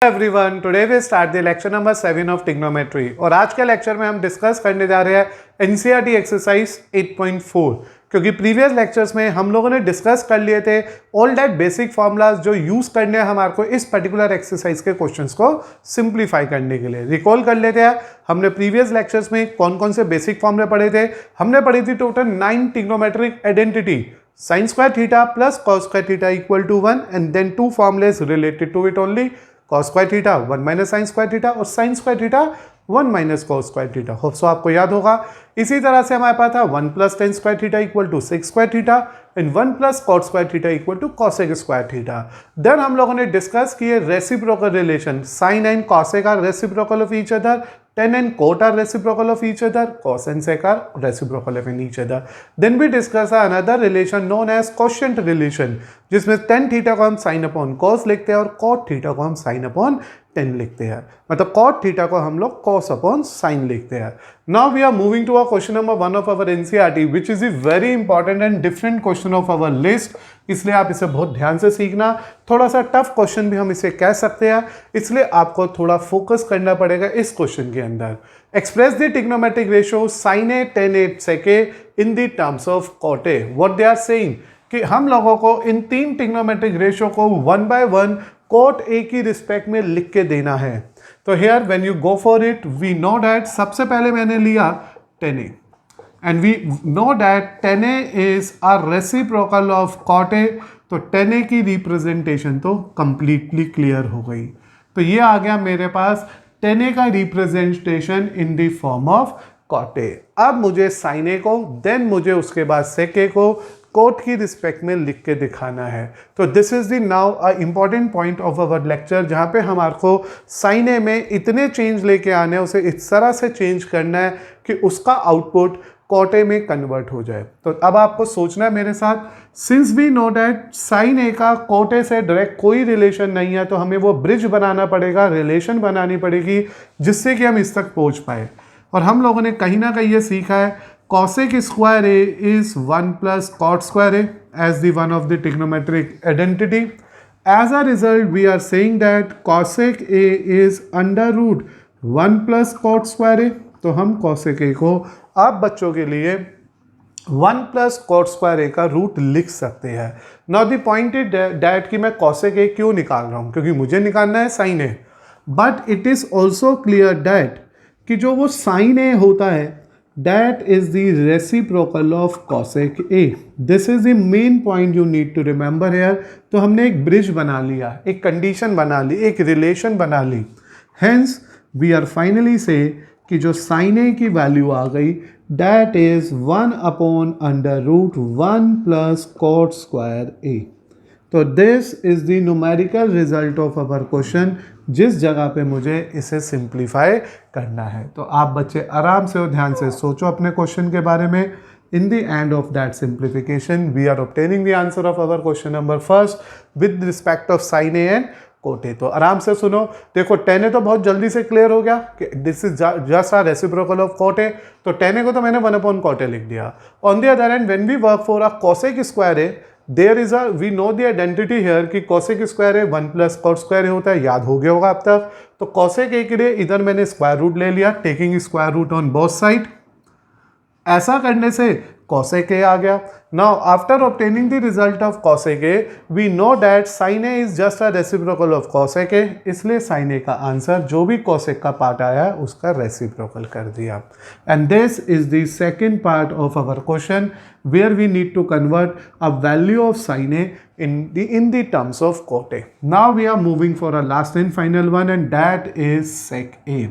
Everyone, today we start the lecture number 7 of trigonometry और आज के लेक्चर में हम डिस्कस करने जा रहे हैं एनसीईआरटी एक्सरसाइज 8.4 क्योंकि प्रीवियस लेक्चर्स में हम लोगों ने डिस्कस कर लिए थे ऑल दैट बेसिक फॉर्मूलाज जो यूज करने हैं हमारे को इस पर्टिकुलर एक्सरसाइज के क्वेश्चंस को सिंप्लीफाई करने के लिए। रिकॉल कर लेते हैं हमने प्रीवियस लेक्चर्स में कौन कौन से बेसिक फॉर्मूले पढ़े थे। हमने पढ़ी थी total 9 trigonometric identity, sin square theta plus cos square theta equal to 1 and then two formulas related to it only, cos square theta 1 minus sin square theta और sin square theta 1 minus cos square theta। Hope so आपको याद होगा। इसी तरह से हमारे पास था 1 plus tan square theta equal to sec square theta and 1 plus cot square theta equal to cosec square theta। Then हम लोगों ने डिस्कस किए reciprocal relation, sin and cosec are reciprocal of each other, tan and cot are reciprocal of each other, cos and sec are reciprocal of each other। Then we discuss another relation known as quotient relation, जिसमें tan theta को हम sin upon cos लिखते हैं और cot theta को हम sin upon tan लिखते हैं, मतलब cot थीटा को हम लोग cos upon sin लिखते हैं। Now we are moving to our question number 1 of our NCERT, which is a very important and different question of our list। इसलिए आप इसे बहुत ध्यान से सीखना। थोड़ा सा टफ क्वेश्चन भी हम इसे कह सकते हैं, इसलिए आपको थोड़ा फोकस करना पड़ेगा इस क्वेश्चन के अंदर। Express the trigonometric ratio sin A tan A sec A in the terms of cot A। What they are saying कि हम लोगों को इन तीन ट्रिग्नोमेट्रिक रेशियो को 1 by 1 cot A की रिस्पेक्ट में लिख के देना है। तो here when you go for it we know that सबसे पहले मैंने लिया tan A and we know that tan A is a reciprocal of cot A। तो tan A की रिप्रेजेंटेशन तो कंप्लीटली क्लियर हो गई। तो ये आ गया मेरे पास tan A का representation in the form of cot A। अब मुझे sin A को, देन मुझे उसके बाद sec A को कोट की रिस्पेक्ट में लिख के दिखाना है। तो this is the now a important point of our lecture, जहाँ पे हमारे को sin A में इतने चेंज लेके आने हैं, उसे इस तरह से चेंज करना है कि उसका आउटपुट cot A में कन्वर्ट हो जाए। तो अब आपको सोचना है मेरे साथ, since we know that sin A का cot A से डायरेक्ट कोई रिलेशन नहीं है, तो हमें वो ब्रिज बनाना पड़ेगा, रिलेशन बनानी पड़ेगी जिससे कि हम इस तक पहुँच पाए। और हम लोगों ने कहीं ना कहीं ये सीखा है cosec square A is 1 plus cot square A as the one of the trigonometric identity। As a result, we are saying that cosec A is under root 1 plus cot square A। तो हम cosec A को आप बच्चों के लिए 1 plus cot square A का root लिख सकते हैं। Now the point is that कि मैं cosec A क्यों निकाल रहा हूँ, क्योंकि मुझे निकालना है sin A। But it is also clear that कि जो वो sin A होता है that is the reciprocal of cosec A। this is the main point you need to remember here। तो हमने एक ब्रिज बना लिया, एक कंडीशन बना ली, एक रिलेशन बना ली। hence we are finally say कि जो sin A की वैल्यू आ गई that is 1 upon under root 1 plus cot square A। तो this is the numerical result of our question, जिस जगह पे मुझे इसे सिंप्लीफाई करना है। तो आप बच्चे आराम से और ध्यान से सोचो अपने क्वेश्चन के बारे में। In the end of that simplification we are obtaining the answer of our question number first with respect of sin A and cot A। तो आराम से सुनो, देखो tan A तो बहुत जल्दी से क्लियर हो गया कि this is just a reciprocal of cot A। तो tan A को तो मैंने 1 upon cot A लिख दिया। On the other hand when we work for a cosec square A, there is we know the identity here कि cosec square है 1 plus cot square होता है, याद हो गया होगा अब तक। तो cosec A के लिए इधर मैंने स्क्वायर रूट ले लिया, taking square root on both side. ऐसा करने से cosec A आ गया। Now after obtaining the result of cosec A we know that sin A is just a reciprocal of cosec A। इसलिए sin A का answer जो भी cosec का पार्ट आया है उसका रेसिप्रोकल कर दिया। And this is the second part of our question where we need to convert a value of sin A in the terms of cot A। Now we are moving for a last and final one, and that is sec A।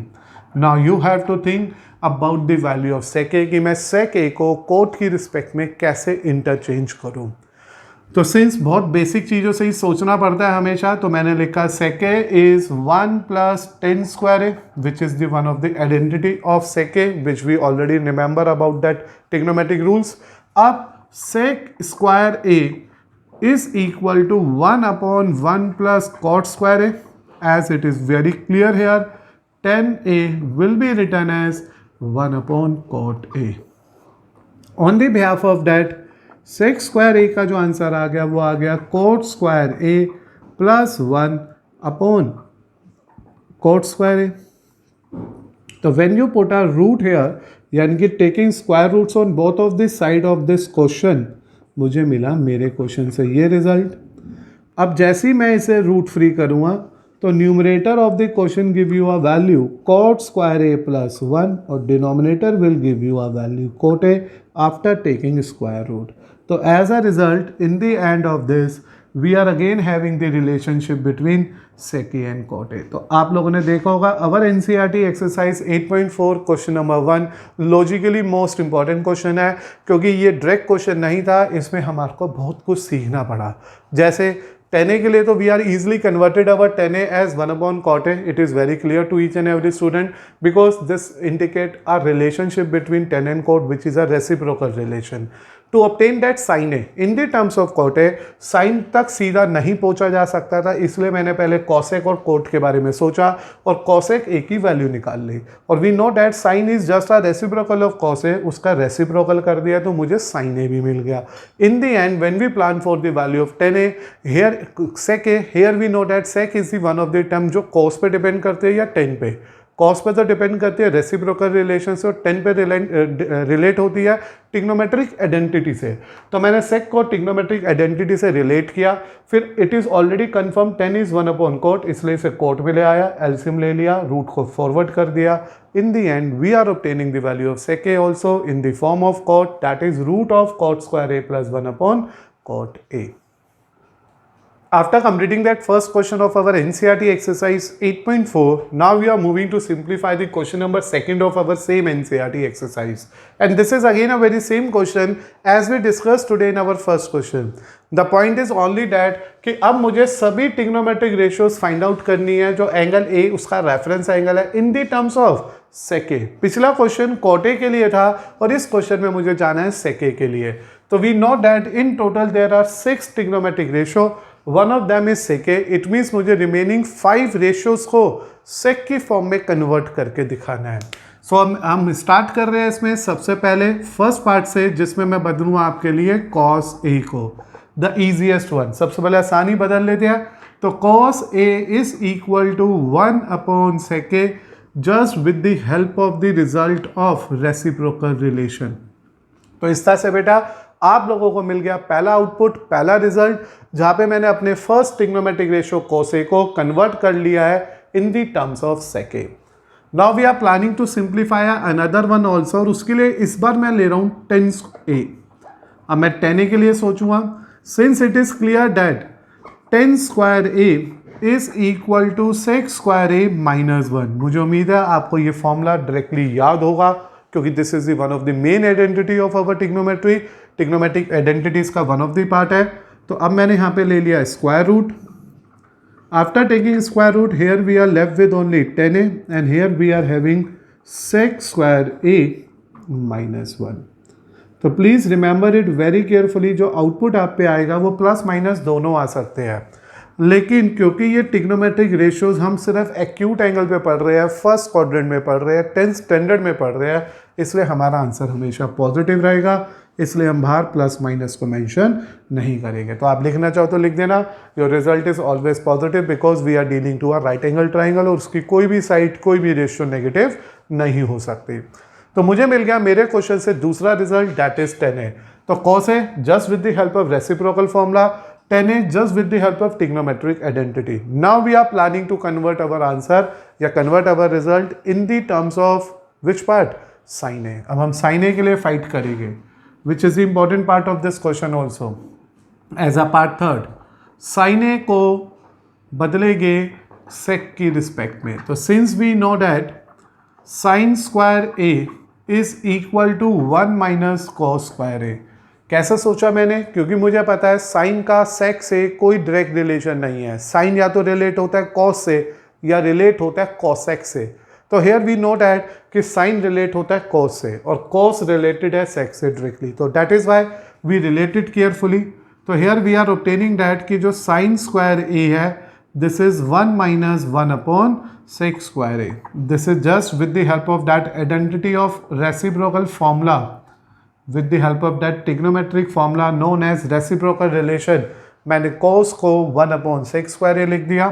Now you have to think about the value of sec A कि मैं sec A को cot की respect में कैसे interchange करूँ। तो since बहुत basic चीज़ों से ही सोचना पड़ता है हमेशा, तो मैंने लिखा sec A is 1 plus tan square A which is the one of the identity of sec A which we already remember about that trigonometric rules। अब sec square A is equal to 1 upon 1 plus cot square A, as it is very clear here tan A will be written as 1 upon cot A। on the behalf of that sec square A का जो answer आ गया वो आ गया cot square A plus 1 upon cot square a. तो when you put a root here, यानी कि taking square roots on both of the side of this question, मुझे मिला मेरे क्वेश्चन से ये रिजल्ट. अब जैसे ही मैं इसे रूट फ्री करूँगा तो numerator of the question give you a value cot square a plus 1 और denominator will give you a value cot a after taking square root. तो as a result in the end of this we are again having the relationship between sec a and cot a. तो आप लोगों ने देखा होगा our NCERT exercise 8.4 question number 1 logically most important question है, क्योंकि ये डायरेक्ट क्वेश्चन नहीं था, इसमें हमारे को बहुत कुछ सीखना पड़ा. जैसे 10a के लिए तो we are easily converted our 10a as 1 upon cot a. It is very clear to each and every student because this indicate a relationship between 10 and cot which is a reciprocal relation. To obtain that sin a in the terms of cot a, sin तक सीधा नहीं पहुंचा जा सकता था, इसलिए मैंने पहले cosec और cot के बारे में सोचा और cosec a की वैल्यू निकाल ली. और we know that sin is just a reciprocal of cos a, उसका रेसिप्रोकल कर दिया तो मुझे sin a भी मिल गया. In the end when we plan for the value of 10a here sec a, here we know that sec is the one of the term जो cos पे डिपेंड करते हैं या 10 पे. कॉस पे तो डिपेंड करती है रेसिप्रोकल रिलेशन से और 10 पे रिलेट होती है टिग्नोमेट्रिक आइडेंटिटी से. तो मैंने सेक को टिग्नोमेट्रिक आइडेंटिटी से रिलेट किया. फिर it is already confirm 10 is 1 upon cot, इसलिए इसे cot में ले आया, एलसीएम ले लिया, रूट को फॉरवर्ड कर दिया. In the end we are obtaining the value of sec A also in the form of cot, that is root of cot square A plus 1 upon cot A. After completing that first question of our NCERT exercise 8.4, now we are moving to simplify the question number second of our same NCERT exercise. And this is again a very same question as we discussed today in our first question. The point is only that कि अब मुझे सभी trigonometric ratios find out करनी है जो angle A उसका reference angle है in the terms of sec A. पिछला क्वेश्चन cot A के लिए था और इस क्वेश्चन में मुझे जाना है sec A के लिए. तो we know that in total there are 6 trigonometric ratio. One of them is sec a. It means मुझे रिमेनिंग 5 रेशियोज को sec की फॉर्म में कन्वर्ट करके दिखाना है. सो हम स्टार्ट कर रहे हैं इसमें सबसे पहले फर्स्ट पार्ट से, जिसमें मैं बदलूंगा आपके लिए cos a को, द इजीएस्ट वन. सबसे पहले आसानी बदल लेते हैं. तो cos a is equal to 1 upon sec a just with the help of the result of reciprocal relation. तो इस तरह से बेटा आप लोगों को मिल गया पहला आउटपुट, पहला रिजल्ट, जहां पे मैंने अपने first trigonometric ratio cos a को कन्वर्ट कर लिया है in the terms of sec a. Now we are planning to simplify another one also, और उसके लिए इस बार मैं ले रहा हूं 10a. अब मैं 10a के लिए सोचूंगा. Since it is clear that 10 square a is equal to sec square a minus 1. मुझे उम्मीद है आपको ये फॉर्मूला डायरेक्टली याद होगा, क्योंकि this is the one of the main identity of our trigonometry. Trigonometric identities का वन ऑफ द पार्ट है. तो अब मैंने यहाँ पे ले लिया square root. After taking square root here we are left with only 10a and here we are having sec square a minus 1. तो please remember it very carefully. जो आउटपुट आप पे आएगा वो प्लस माइनस दोनों आ सकते हैं, लेकिन क्योंकि ये ट्रिग्नोमेट्रिक रेशियोज हम सिर्फ एक्यूट एंगल पे पढ़ रहे हैं, फर्स्ट क्वाड्रेंट में पढ़ रहे हैं, 10th स्टैंडर्ड में पढ़ रहे हैं, इसलिए हमारा आंसर हमेशा पॉजिटिव रहेगा. इसलिए हम बाहर प्लस माइनस को मेंशन नहीं करेंगे. तो आप लिखना चाहो तो लिख देना, your result is always positive because we are dealing to a right angle triangle और उसकी कोई भी साइड, कोई भी रेशियो नेगेटिव नहीं हो सकती. तो मुझे मिल गया मेरे क्वेश्चन से दूसरा रिजल्ट, दैट इज 10a. तो cos a just with the help of reciprocal formula, 10a just with the help of trigonometric identity. Now we are planning to convert our answer या convert our result in the terms of which part? Sin a. अब हम sin a के लिए fight करेंगे, which is the important part of this question also. As a part third, sin a को बदलेंगे sec की respect में. तो since we know that sin square a is equal to 1 minus cos square a. कैसे सोचा मैंने? क्योंकि मुझे पता है साइन का सेक से कोई डायरेक्ट रिलेशन नहीं है. साइन या तो रिलेट होता है कॉस से या रिलेट होता है कॉसेक से. तो हेयर वी नो डैट कि साइन रिलेट होता है कॉस से और कॉस रिलेटेड है सेक से डायरेक्टली. तो that is why we related carefully. तो here we are obtaining that कि जो साइन स्क्वायर ए है this is 1 minus 1 upon sec square a. This is just with the help of that identity of reciprocal formula, with the help of that trigonometric formula known as reciprocal relation, मैंने cos को 1 upon sec square ए लिख दिया.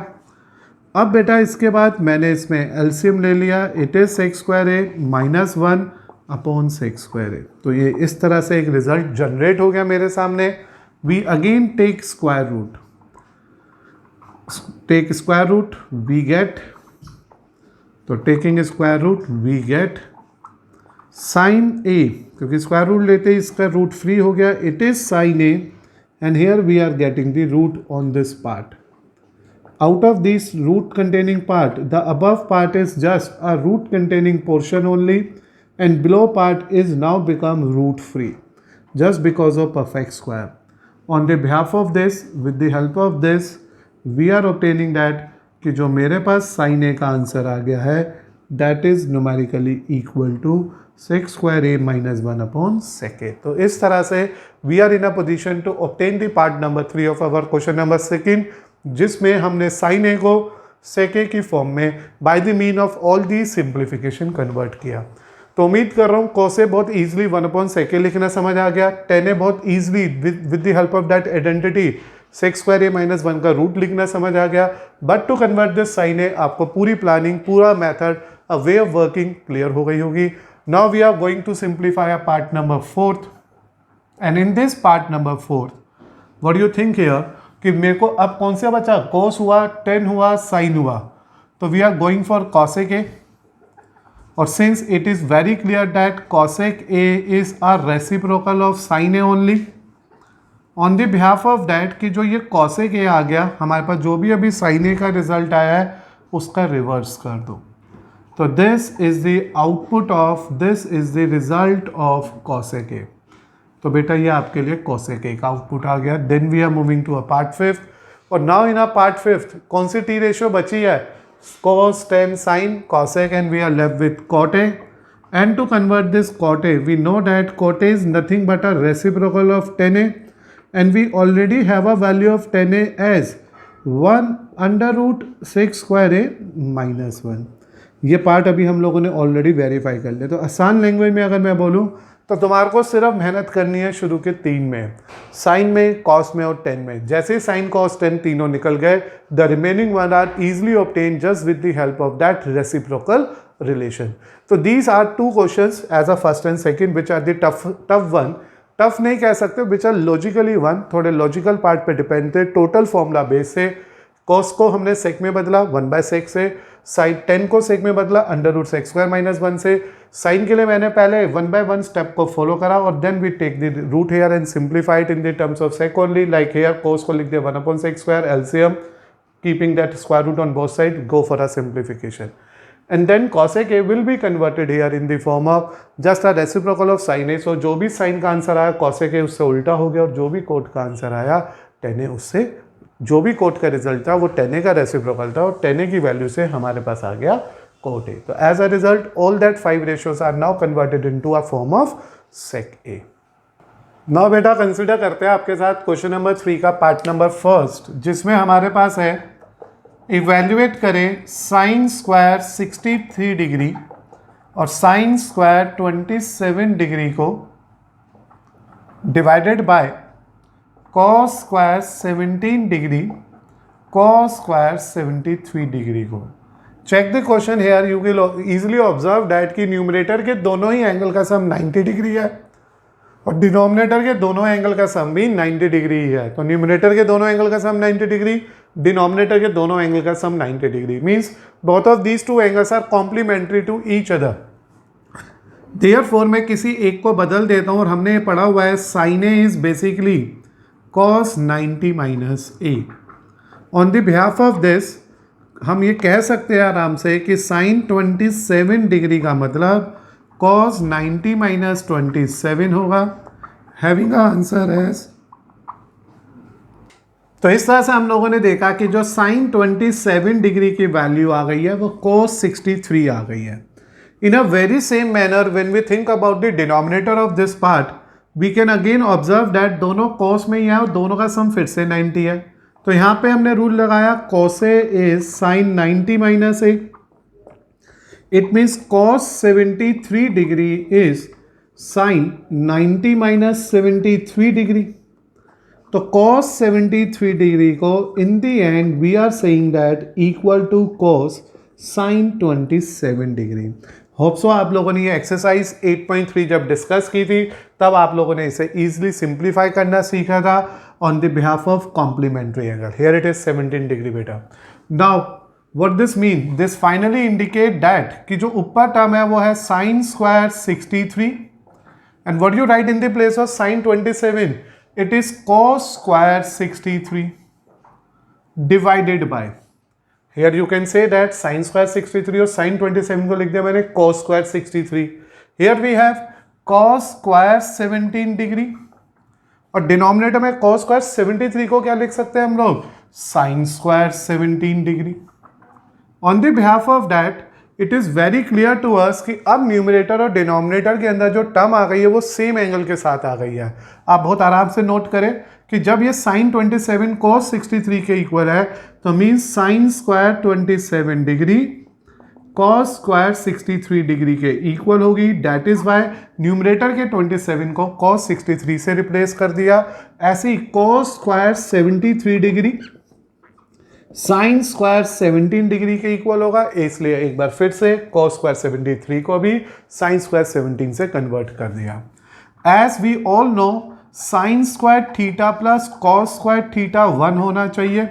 अब बेटा इसके बाद मैंने इसमें एलसीएम ले लिया, it is sec square a minus 1 upon sec square a. तो ये इस तरह से एक रिजल्ट जनरेट हो गया मेरे सामने। We again take square root, take square root we get, तो taking square root we get sine a, क्योंकि स्क्वायर रूट लेते ही इसका रूट फ्री हो गया, it is sine A and here we are getting the root on this part. Out of this root containing part, the above part is just a root containing portion only and below part is now become root free just because of perfect square. On the behalf of this, with the help of this, we are obtaining that कि जो मेरे पास sin a का answer आ गया है that is numerically equal to sec square a minus 1 upon sec a. तो इस तरह से we are in a position to obtain the part number 3 of our question number 2, जिसमें हमने साइन ए को सेक ए की फॉर्म में by the mean of all the simplification convert किया। तो उम्मीद कर रहा हूँ कोसे बहुत ईजिली 1 अपॉन सेक ए लिखना समझ आ गया, टेन ए बहुत easily with the help of that identity sec square a minus 1 का रूट लिखना समझ आ गया। But to convert this sine a आपको पूरी प्लानिंग, पूरा method, a way of working clear हो गई होगी। Now we are going to simplify a part number 4 and in this part number 4 what do you think here कि मेरे को अब कौन सा बचा, कोस हुआ, टेन हुआ, साइन हुआ, तो we are going for cosec a. और since it is very clear that cosec a is a reciprocal of sine a only, on the behalf of that कि जो ये कॉसेक ए आ गया, हमारे पास जो भी अभी साइन ए का रिजल्ट आया है उसका रिवर्स कर दो। तो this is the output of, this is the result of cosec ए। तो बेटा ये आपके लिए कॉसेक ए का आउटपुट आ गया। Then we are moving to a part 5 और नाउ इन अ पार्ट 5 कौन सी टी रेशियो बची है, cos, tan, sin, cosec and we are left with cot a. And to convert this cot a, we know that cot a is nothing but a reciprocal of tan a and we already have a value of tan a as 1 under root sec square a minus 1. ये part अभी हम लोगों ने already verify कर लिया। तो आसान language में अगर मैं बोलूँ तो तुम्हारे को सिर्फ मेहनत करनी है शुरू के 3 में, साइन में, कॉस में और टेन में। जैसे साइन, कॉस, टेन तीनों निकल गए, the remaining one are easily obtain just with the help of that reciprocal relation. तो these are 2 questions as a first and second which are the tough one, tough नहीं कह सकते, which are logically one, थोड़े logical part पे depend थे। Total formula base से cos को हमने सेक में बदला 1/sec से, साइन 10 को सेक में बदला under root sec square minus 1 से, साइन के लिए मैंने पहले 1/1 स्टेप को फॉलो करा और then we take the root here and simplified in the terms of sec only, like here cos को लिख दिया 1 upon sec square LCM, keeping that square root on both side, go for a simplification and then cosec a will be converted here in the form of just a reciprocal of sin a. So जो भी sign का answer आया cosec a उससे उल्टा हो गया और जो भी कोट का आंसर आया tan a उससे, जो भी कोट का रिजल्ट था वो tan a का रेसिप्रोकल था और tan a की वैल्यू से हमारे पास आ गया कोट a. तो as a result all that 5 ratios are now converted into a form of sec a. Now बेटा कंसिडर करते हैं आपके साथ क्वेश्चन नंबर 3 का पार्ट नंबर 1 जिसमें हमारे पास है इवेल्युएट करें साइन स्क्वायर 63 डिग्री और साइन स्क्वायर 27 डिग्री को divided by cos square 17 degree, cos square 73 degree को। Check the question here, you will easily observe that कि न्यूमरेटर के दोनों ही एंगल का सम 90 डिग्री है और डिनोमिनेटर के दोनों एंगल का सम भी 90 डिग्री ही है। तो न्यूमरेटर के दोनों एंगल का सम 90 डिग्री, डिनोमिनेटर के दोनों एंगल का sum 90 degree, means both of these 2 angles are complementary to each other. Therefore मैं किसी एक को बदल देता हूं और हमने ये पढ़ा हुआ है sine A is basically cos 90 minus a. On the behalf of this हम ये कह सकते हैं आराम से कि sin 27 डिग्री का मतलब cos 90 minus 27 होगा, having a answer as। तो इस तरह से हम लोगों ने देखा कि जो sin 27 डिग्री की वैल्यू आ गई है वो cos 63 आ गई है। In a very same manner when we think about the denominator of this part we can again observe that दोनों cos में ही है और दोनों का सम फिर से 90 है। तो यहाँ पे हमने रूल लगाया cos a is sin 90 minus a. It means cos 73 degree is sin 90 minus 73 degree. तो cos 73 डिग्री को in the end we are saying that equal to cos sin 27 degree. Hope so आप लोगों ने ये exercise 8.3 जब discuss की थी तब आप लोगों ने इसे इजीली सिंप्लीफाई करना सीखा था on the behalf of complementary angle. Here it is 17 degree बेटा। Now what this mean, this finally indicate that कि जो ऊपर टर्म है वो है sin square 63 and what you write in the place of sin 27, it is cos square 63 divided by, here you can say that sin square 63 और sin 27 को लिख दिया मैंने cos square 63। here we have cos square 17 degree और denominator में cos square 73 को क्या लिख सकते हैं हम लोग, sin square 17 degree. on the behalf of that it is very clear to us कि अब न्यूमरेटर और डिनोमिनेटर के अंदर जो टर्म आ गई है वो सेम एंगल के साथ आ गई है। आप बहुत आराम से नोट करें कि जब ये sin 27 cos 63 के इक्वल है तो means sin square 27 degree cos square 63 degree के इक्वल होगी। डैट इज वाई न्यूमरेटर के 27 को cos 63 से रिप्लेस कर दिया। ऐसे ही cos square 73 degree sine square 17 degree के इक्वल होगा, इसलिए एक बार फिर से cos स्क्वायर 73 को भी साइन स्क्वायर 17 से कन्वर्ट कर दिया। As we all know sine square theta plus cos square theta 1 होना चाहिए।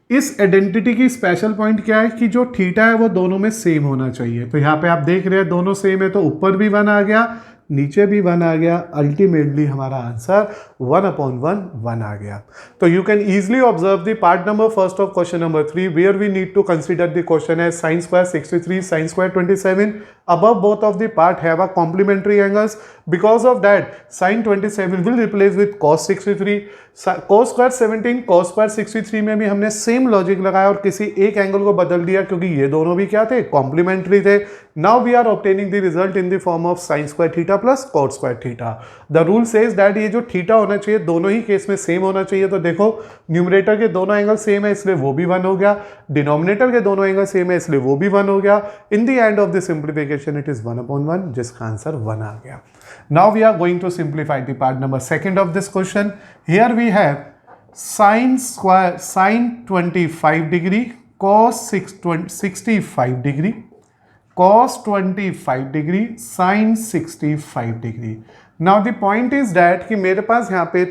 इस आइडेंटिटी की स्पेशल पॉइंट क्या है कि जो थीटा है वो दोनों में सेम होना चाहिए। तो यहाँ पे आप देख रहे हैं दोनों सेम है तो ऊपर भी 1 आ गया नीचे भी 1 आ गया, अल्टीमेटली हमारा आंसर 1/1 आ गया। तो you can easily observe the part number first of question number 3 where we need to consider the question as sin square 63 sin square 27 above both of the part have a complementary angles, because of that sin 27 will replace with cos 63, cos square 17 cos square 63 में भी हमने same logic लगाया और किसी एक angle को बदल दिया क्योंकि ये दोनों भी क्या थे, कॉम्प्लीमेंट्री थे। Now we are obtaining the result in the form of sin square theta plus cos square theta. The rule says that ये जो थीटा होना चाहिए दोनों ही केस में सेम होना चाहिए। तो देखो न्यूमरेटर के दोनों एंगल सेम है इसलिए वो भी 1 हो गया, डिनोमिनेटर के दोनों एंगल सेम है इसलिए वो भी 1 हो गया। In the end of the simplification it is 1/1 जिसका आंसर 1 आ गया। Now we are going to simplify the part number second of this question. Here we have sin 25 degree cos 65 degree cos 25 degree sin 65 degree. Now the point is that कि मेरे पास यहाँ पे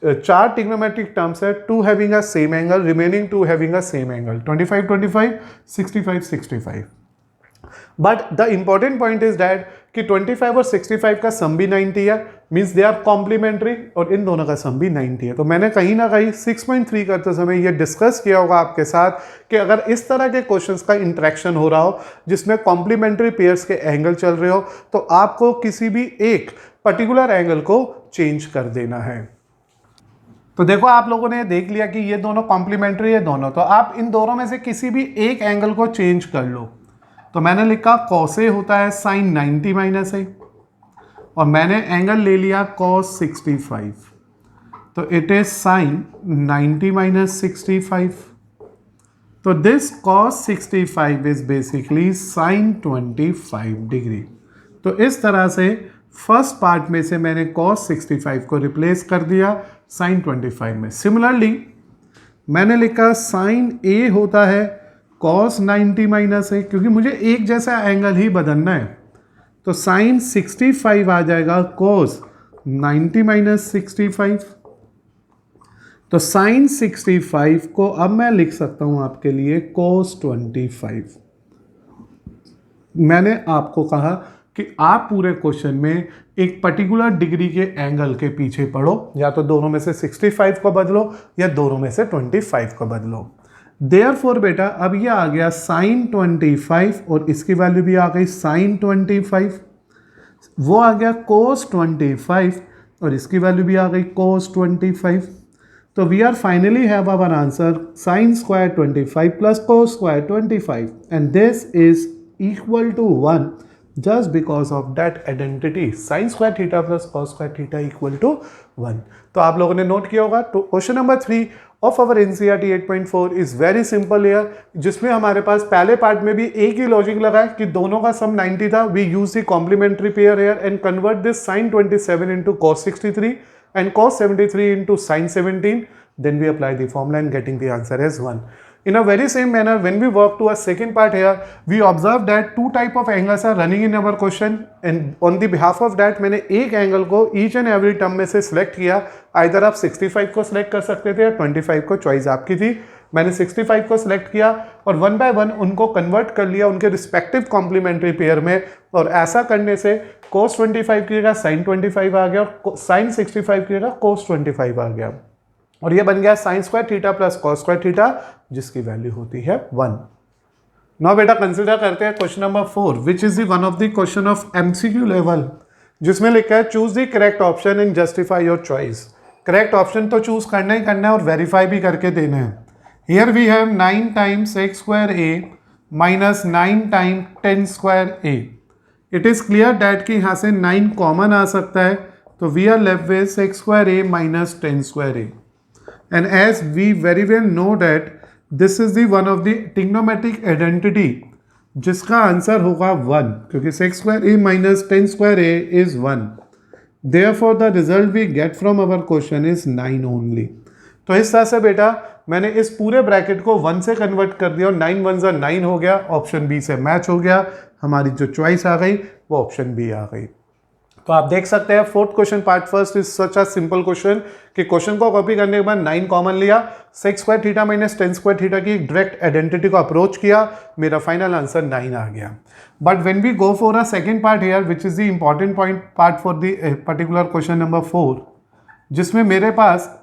4 trigonometric terms है, 2 having a same angle, remaining 2 having a same angle, 25 25 65 65। But the important point is that कि 25 और 65 का सम भी 90 है, मीन्स दे आर कॉम्प्लीमेंट्री और इन दोनों का सम भी 90 है। तो मैंने कहीं ना कहीं 6.3 करते समय ये डिस्कस किया होगा आपके साथ कि अगर इस तरह के क्वेश्चंस का इंटरेक्शन हो रहा हो जिसमें कॉम्प्लीमेंट्री पेयर्स के एंगल चल रहे हो तो आपको किसी भी एक पर्टिकुलर एंगल को चेंज कर देना है। तो देखो आप लोगों ने देख लिया कि ये दोनों कॉम्प्लीमेंट्री है दोनों, तो आप इन दोनों में से किसी भी एक एंगल को चेंज कर लो। तो मैंने लिखा cos A होता है sin 90 माइनस A और मैंने एंगल ले लिया cos 65, तो इट इज sin 90 माइनस 65। तो this cos 65 is basically sin 25 degree. तो इस तरह से फर्स्ट पार्ट में से मैंने cos 65 को रिप्लेस कर दिया sin 25 में। सिमिलरली मैंने लिखा sin A होता है cos 90 माइनस है, क्योंकि मुझे एक जैसा एंगल ही बदलना है तो sin 65 आ जाएगा cos 90 माइनस 65। तो sin 65 को अब मैं लिख सकता हूं आपके लिए cos 25। मैंने आपको कहा कि आप पूरे क्वेश्चन में एक पर्टिकुलर डिग्री के एंगल के पीछे पढ़ो, या तो दोनों में से 65 को बदलो या दोनों में से 25 को बदलो। देयरफॉर बेटा अब ये आ गया sin 25 और इसकी वैल्यू भी आ गई sin 25, वो आ गया cos 25 और इसकी वैल्यू भी आ गई cos 25। तो we are finally have our answer sin square 25 plus cos square 25 and this is equal to 1 just because of that identity sin square theta plus cos square theta equal to 1। तो आप लोगों ने note किया होगा। तो question number 3 of our NCERT 8.4 is very simple here, जिसमें हमारे पास पहले पार्ट में भी एक ही लॉजिक लगा है कि दोनों का सम 90 था। We use the complementary pair here and convert this sin 27 into cos 63 and cos 73 into sin 17, then we apply the formula and getting the answer as 1. In a very same manner, when we work to a second part here, we observe that two type of angles are running in our question, and on the behalf of that मैंने एक angle को each and every term में से select किया. Either आप 65 को select कर सकते थे या 25 को, चॉइस आपकी थी. मैंने 65 को सिलेक्ट किया और वन बाय वन उनको कन्वर्ट कर लिया उनके रिस्पेक्टिव कॉम्प्लीमेंट्री पेयर में, और ऐसा करने से cos 25 की जगह sin 25 आ गया और sin 65 की जगह cos 25 आ गया, और ये बन गया sin square theta plus cos square theta, जिसकी वैल्यू होती है 1. नाउ बेटा कंसिडर करते हैं question number 4, which is the one of the question of MCQ level, जिसमें लिखा है choose the correct option and justify your choice. Correct option तो चूज करना ही करना है और वेरीफाई भी करके देना है. Here we have 9 times x square a minus 9 time 10 square a. It is clear that कि यहाँ से 9 कॉमन आ सकता है, तो we are left with x square a minus 10 square a. And as we very well know that this is the one of the trigonometric identity जिसका answer होगा 1, क्योंकि x square a minus 10 square a is 1. Therefore the result we get from our question is 9 only. तो इस तरह से बेटा मैंने इस पूरे ब्रैकेट को 1 से कन्वर्ट कर दिया और 9 1 जा 9 हो गया, ऑप्शन बी से मैच हो गया. हमारी जो चॉइस आ गई वो ऑप्शन बी आ गई. तो आप देख सकते हैं fourth question part first is such a simple question कि क्वेश्चन को कॉपी करने के बाद 9 कॉमन लिया, sec square theta minus 10 square theta की डायरेक्ट आइडेंटिटी को अप्रोच किया, मेरा फाइनल आंसर 9 आ गया. But when we go for a second part here which is the important point part for the particular question number 4, जिसमें मेरे पास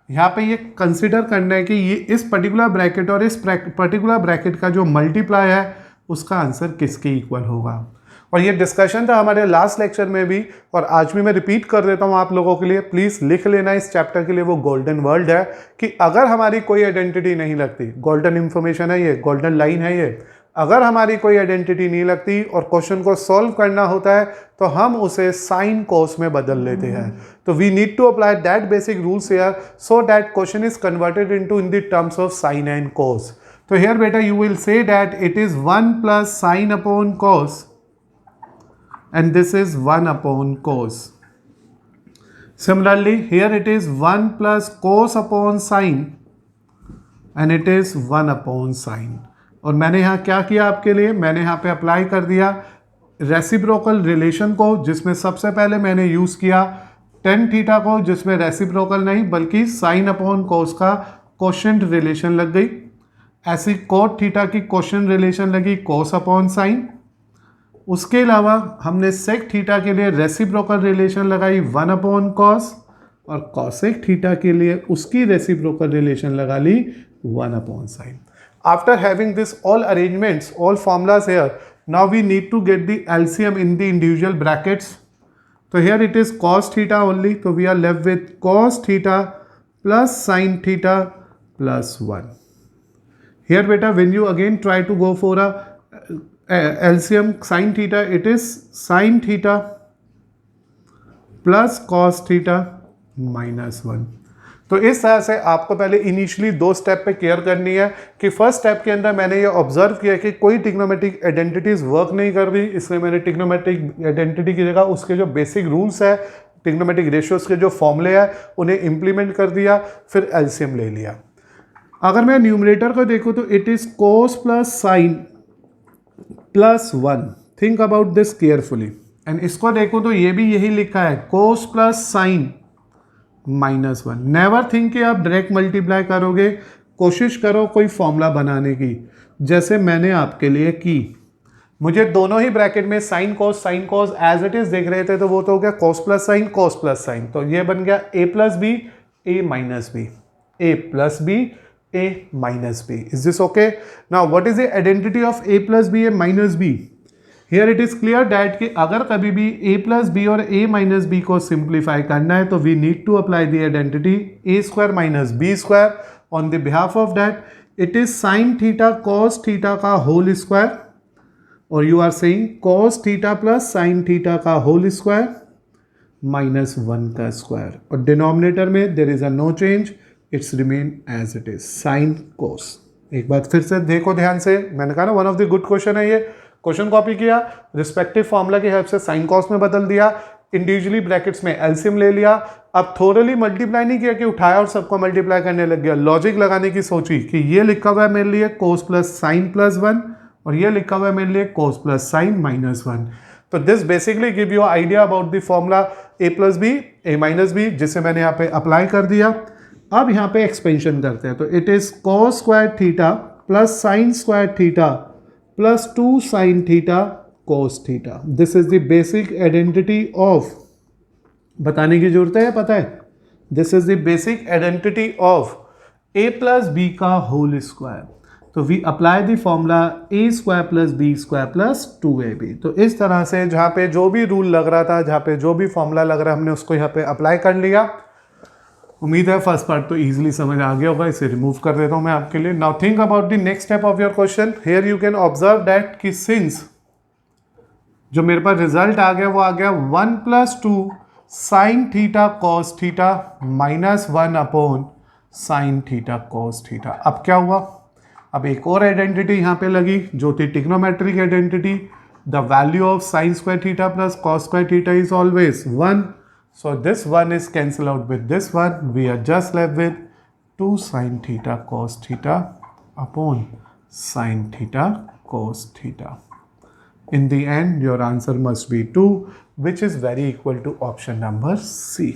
यहाँ पे ये कंसिडर करना है कि ये इस पर्टिकुलर ब्रैकेट और इस पर्टिकुलर ब्रैकेट का जो मल्टीप्लाई है उसका आंसर किसके इक्वल होगा. और ये डिस्कशन था हमारे लास्ट लेक्चर में भी, और आज भी मैं रिपीट कर देता हूँ आप लोगों के लिए. प्लीज़ लिख लेना इस चैप्टर के लिए, वो गोल्डन वर्ड है कि अगर हमारी कोई आइडेंटिटी नहीं लगती, गोल्डन इंफॉर्मेशन है ये, गोल्डन लाइन है ये, अगर हमारी कोई आइडेंटिटी नहीं लगती और क्वेश्चन को सॉल्व करना होता है तो हम उसे साइन कोस में बदल लेते हैं. तो we need to apply that basic rules here so that question is converted into in the terms of sine and cos. तो हियर बेटा you will say that it is 1 plus sine upon cos and this is 1 upon cos. Similarly here it is 1 plus cos upon sin and it is 1 upon sin. और मैंने यहाँ क्या किया आपके लिए, मैंने यहाँ पे अप्लाई कर दिया रेसिप्रोकल रिलेशन को, जिसमें सबसे पहले मैंने यूज़ किया tan थीटा को, जिसमें रेसिप्रोकल नहीं बल्कि साइन अपॉन कोस का कोशेंट रिलेशन लग गई. ऐसी कोट थीटा की कोशेंट रिलेशन लगी कोस अपॉन साइन. उसके अलावा हमने सेक थीटा के लिए रेसिप्रोकल रिलेशन लगाई 1 अपॉन कॉस, और कॉसेक थीटा के लिए उसकी रेसिप्रोकल रिलेशन लगा ली 1 upon sine. After having this all arrangements, all formulas here, now we need to get the LCM in the individual brackets. तो here it is cos theta only, तो we are left with cos theta plus sine theta plus 1. Here बेटा when you again try to go for a LCM sin theta, it is sin theta plus cos theta minus 1. तो इस तरह से आपको पहले initially 2 step पे care करनी है कि फर्स्ट स्टेप के अंदर मैंने ये ऑब्जर्व किया कि कोई ट्रिग्नोमेट्रिक आइडेंटिटीज वर्क नहीं कर रही, इसलिए मैंने ट्रिग्नोमेट्रिक आइडेंटिटी की जगह उसके जो बेसिक रूल्स है, ट्रिग्नोमेट्रिक रेशियोज के जो फॉर्मूले हैं उन्हें इम्प्लीमेंट कर दिया, फिर एलसीएम ले लिया. अगर मैं न्यूमरेटर को देखूँ तो it is cos plus sine plus 1. Think about this carefully. And इसको देखो तो ये भी यही लिखा है cos plus sine minus 1. Never think कि आप डायरेक्ट मल्टीप्लाई करोगे, कोशिश करो कोई फॉर्मूला बनाने की, जैसे मैंने आपके लिए की. मुझे दोनों ही ब्रैकेट में sine cos as it is देख रहे थे, तो वो तो हो गया कोस प्लस साइन, तो ये बन गया a plus b a minus b, a plus b a minus b. Is this okay? Now what is the identity of a plus b a minus b? Here it is clear that कि अगर कभी भी a plus b और a minus b को simplify करना है तो we need to apply the identity a square minus b square. On the behalf of that it is sin theta cos theta का whole square, और you are saying cos theta plus sin theta का whole square minus 1 का square, और denominator में there is a no change, it's remain as it is sine cos. एक बात फिर से देखो ध्यान से, मैंने कहा ना one of the good question है ये. क्वेश्चन कॉपी किया, रिस्पेक्टिव फॉर्मूला की हेल्प से साइन कॉस में बदल दिया, इंडिविजुअली ब्रैकेट्स में एलसीएम ले लिया, अब थोरली मल्टीप्लाई नहीं किया कि उठाया और सबको मल्टीप्लाई करने लग गया, लॉजिक लगाने की सोची कि ये लिखा हुआ है मेरे लिए कोस प्लस साइन प्लस 1 और ये लिखा हुआ है मेरे लिए कोस प्लस साइन माइनस 1। तो this basically give you idea about the formula a plus B A minus b, जिसे मैंने यहाँ पे अप्लाई कर दिया। अब यहाँ पे एक्सपेंशन करते हैं, तो it is cos square theta plus sine square theta plus 2 sine theta cos theta. This is the basic identity of, बताने की जरूरत है, पता है, this is the basic identity of a plus b का होल स्क्वायर। तो we apply the formula a square plus B square plus 2ab। तो इस तरह से जहाँ पे जो भी रूल लग रहा था, जहाँ पे जो भी फॉर्मूला लग रहा है, हमने उसको यहाँ पे अप्लाई कर लिया। उम्मीद है फर्स्ट पार्ट तो इजीली समझ आ गया होगा, इसे रिमूव कर देता हूँ मैं आपके लिए। Now think about the next step of your question. Here you can observe that कि सिंस जो मेरे पास रिजल्ट आ गया वो आ गया 1 plus 2 sine theta cos theta minus 1 upon sine theta cos theta. अब क्या हुआ, अब एक और आइडेंटिटी यहाँ पे लगी जो थी trigonometric identity, the value of sine square theta plus cos square theta is always 1। So this one is cancelled out with this one. We are just left with 2 sin theta cos theta upon sin theta cos theta. In the end, your answer must be 2, which is very equal to option number C.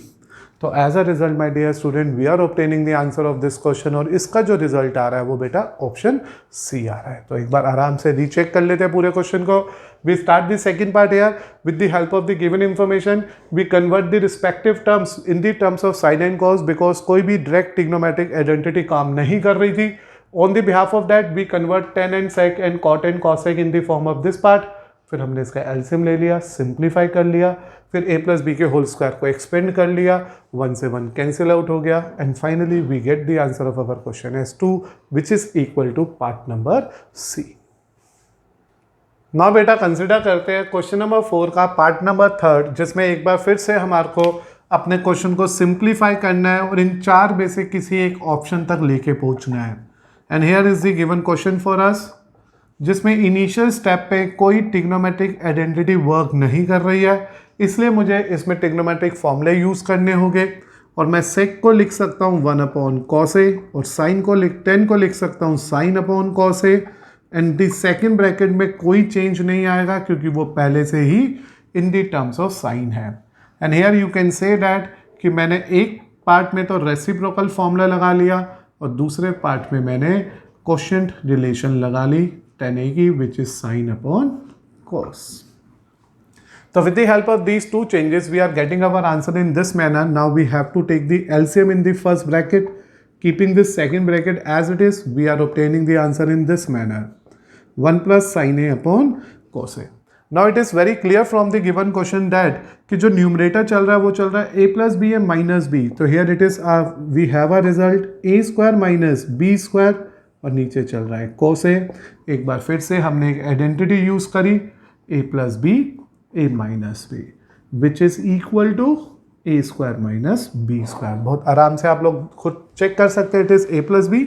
तो as a result, my dear student, we are obtaining the answer of this question और इसका जो result आ रहा है वो बेटा option C आ रहा है। तो एक बार आराम से रीचेक कर लेते हैं पूरे क्वेश्चन को। We start the second part here with the help of the given information. We convert the respective terms in the terms of sin and cos because कोई भी direct trigonometric identity काम नहीं कर रही थी। On the behalf of that, we convert tan and sec and cot and cosec in the form of this part. फिर हमने इसका एलसीएम ले लिया, सिंप्लीफाई कर लिया, फिर a प्लस बी के होल स्क्वायर को एक्सपेंड कर लिया, 1 से 1 कैंसिल आउट हो गया, and finally we get the answer of our question as 2 which is equal to part number C. Now बेटा कंसिडर करते हैं क्वेश्चन नंबर 4 का पार्ट नंबर 3, जिसमें एक बार फिर से हमारे को अपने क्वेश्चन को सिंप्लीफाई करना है और इन 4 में से किसी एक ऑप्शन तक लेके पहुंचना है। And here is the given question for us, जिसमें इनिशियल स्टेप पे कोई ट्रिग्नोमेट्रिक आइडेंटिटी वर्क नहीं कर रही है, इसलिए मुझे इसमें ट्रिग्नोमेट्रिक फॉर्मूले यूज़ करने होंगे। और मैं सेक को लिख सकता हूँ 1 अपॉन कॉस ए और साइन को tan को लिख सकता हूँ sine upon cos a, and the second bracket में कोई चेंज नहीं आएगा क्योंकि वो पहले से ही in the terms of sine है। And here you can say that कि मैंने एक पार्ट में तो रेसिप्रोकल फॉर्मूला लगा लिया और दूसरे पार्ट में मैंने क्वोशिएंट रिलेशन लगा ली tan a की, which is sine upon cos. So with the help of these two changes, we are getting our answer in this manner. Now we have to take the LCM in the first bracket. Keeping this second bracket as it is, we are obtaining the answer in this manner. 1 plus sin a upon cos a. Now it is very clear from the given question that कि जो numerator चल रहा है वो चल रहा है a plus b and minus b. तो here it is we have a result a square minus b square और नीचे चल रहा है cos a। एक बार फिर से हमने एक आइडेंटिटी यूज करी a plus b a minus b which is equal to a square minus b square। बहुत आराम से आप लोग खुद चेक कर सकते हैं, it is a plus b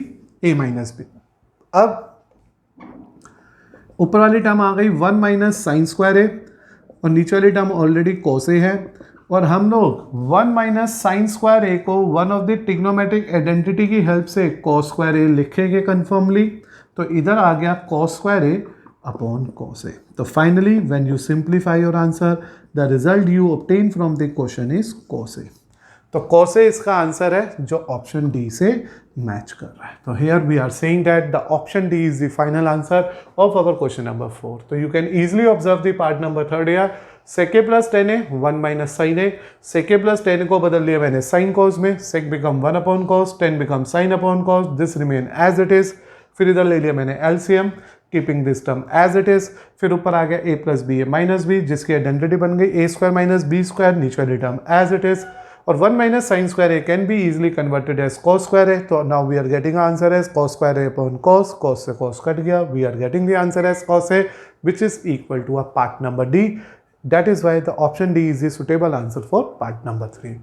a minus b। अब ऊपर वाली टर्म आ गई 1 माइनस साइन स्क्वायर ए और नीचे वाली टर्म ऑलरेडी cos a है, और हम लोग 1 माइनस साइन स्क्वायर ए को one of the trigonometric identity की हेल्प से cos स्क्वायर ए लिखेंगे कन्फर्मली। तो इधर आ गया cos square A upon cos a। तो finally when you simplify your answer, the result you obtain from the question is cos a। तो cos a इसका answer है जो ऑप्शन डी से मैच कर रहा है। तो here we are saying that the option D is the final answer of our question number 4। तो you can easily observe the part number 3 here. sec a plus tan a 1 minus sine a, sec a plus tan a को बदल लिया मैंने sine cos में, sec become 1 upon cos, tan become sine upon cos, this remain as it is. फिर इधर ले लिया मैंने LCM, keeping this term as it is. फिर ऊपर आ गया a plus B A minus b, जिसकी आइडेंटिटी बन गई a square minus B square, नीचे वाली टर्म एज इट इज। और 1 minus sine square a can be easily converted as cos square a. तो now we are getting answer as cos square A upon cos, cos से cos cut गया, we are getting the answer as cos a which is equal to a part number D. That is why the option D is the suitable answer for part number 3.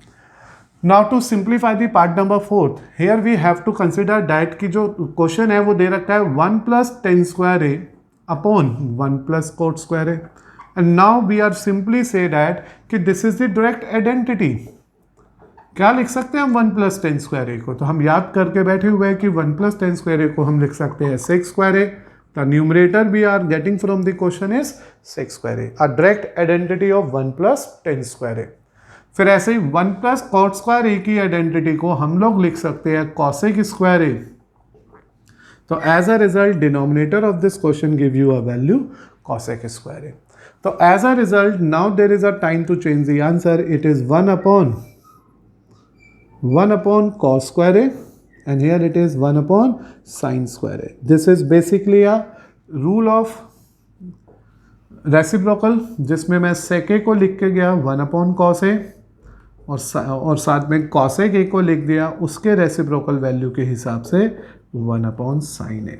Now to simplify the part number 4, here we have to consider that कि जो question है वो दे रखा है 1 plus tan square a upon 1 plus cot square a। And now we are simply say that कि this is the direct identity. क्या लिख सकते हैं हम 1 प्लस टेन स्क्वायर ए को, तो हम याद करके बैठे हुए हैं कि 1 प्लस टेन स्क्वायर ए को हम लिख सकते हैं 6 square a. The numerator we are getting from the question is 6 square a, a direct identity of 1 plus tan square a. फिर ऐसे ही 1 प्लस कॉट स्क्वायर ए की आइडेंटिटी को हम लोग लिख सकते हैं कॉसेक स्क्वायर ए। तो as a result denominator of this question give you a value cosec square a. तो as a result now there is a time to change the answer, it is 1 upon cos square a and here it is 1 upon sin square a. This is basically a rule of reciprocal जिसमें मैं sec a को लिख के गया 1 upon cos a और साथ में cosec a को लिख दिया उसके रेसिप्रोकल वैल्यू के हिसाब से 1 upon sin a।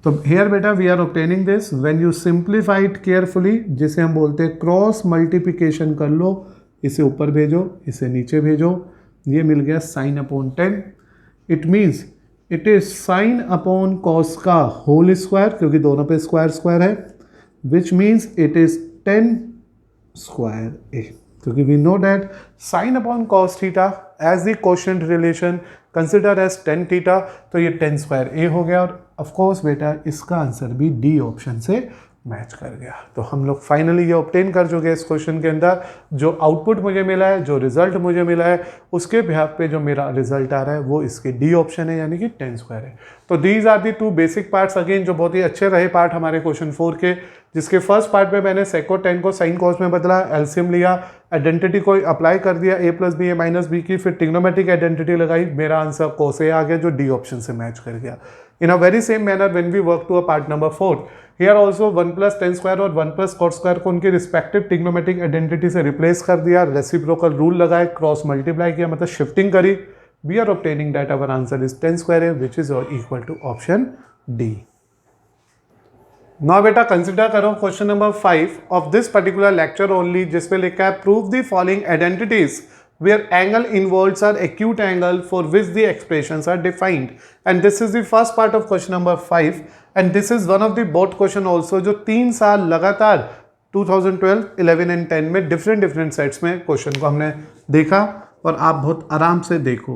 तो here बेटा we are obtaining this when you simplify it carefully, जिसे हम बोलते हैं क्रॉस मल्टीप्लिकेशन कर लो, इसे ऊपर भेजो इसे नीचे भेजो, ये मिल गया sine upon 10। It means it is sine upon cos का होल स्क्वायर, क्योंकि दोनों पे स्क्वायर स्क्वायर है, which means it is 10 square a, क्योंकि we know that sine upon cos theta as the quotient relation consider as 10 theta, तो ये 10 square ए हो गया। और ऑफ कोर्स बेटा इसका आंसर भी डी ऑप्शन से मैच कर गया। तो हम लोग फाइनली ये ऑब्टेन कर चुके हैं इस क्वेश्चन के अंदर, जो आउटपुट मुझे मिला है, जो रिजल्ट मुझे मिला है, उसके बिहाफ पे जो मेरा रिजल्ट आ रहा है वो इसके डी ऑप्शन है, यानी कि 10 स्क्वायर है। तो these are the 2 basic parts again जो बहुत ही अच्छे रहे पार्ट हमारे क्वेश्चन 4 के, जिसके फर्स्ट पार्ट में मैंने सेको 10 को साइन कॉस में बदला, एलसीएम लिया, आइडेंटिटी को अप्लाई कर दिया a plus B A minus b की, फिर ट्रिग्नोमेट्रिक आइडेंटिटी लगाई, मेरा आंसर कोस ए आ गया जो डी ऑप्शन से मैच कर गया। In a very same manner when we work to a part number 4, here also 1 plus tan square और 1 प्लस कॉट स्क्वायर को उनके रिस्पेक्टिव ट्रिग्नोमेट्रिक आइडेंटिटी से रिप्लेस कर दिया, रेसिप्रोकल रूल लगाए, क्रॉस मल्टीप्लाई किया, मतलब शिफ्टिंग करी, we are obtaining that our answer is 10 square है which is equal to option D. Now बेटा कंसिडर करो question number 5 of this particular lecture only, जिसमें लिखा है prove the following identities where angle involves are acute angle for which the expressions are defined, and this is the first part of question number 5 and this is one of the board question also जो 3 साल लगातार 2012, 11 and 10 में different sets में question को हमने देखा और आप बहुत आराम से देखो।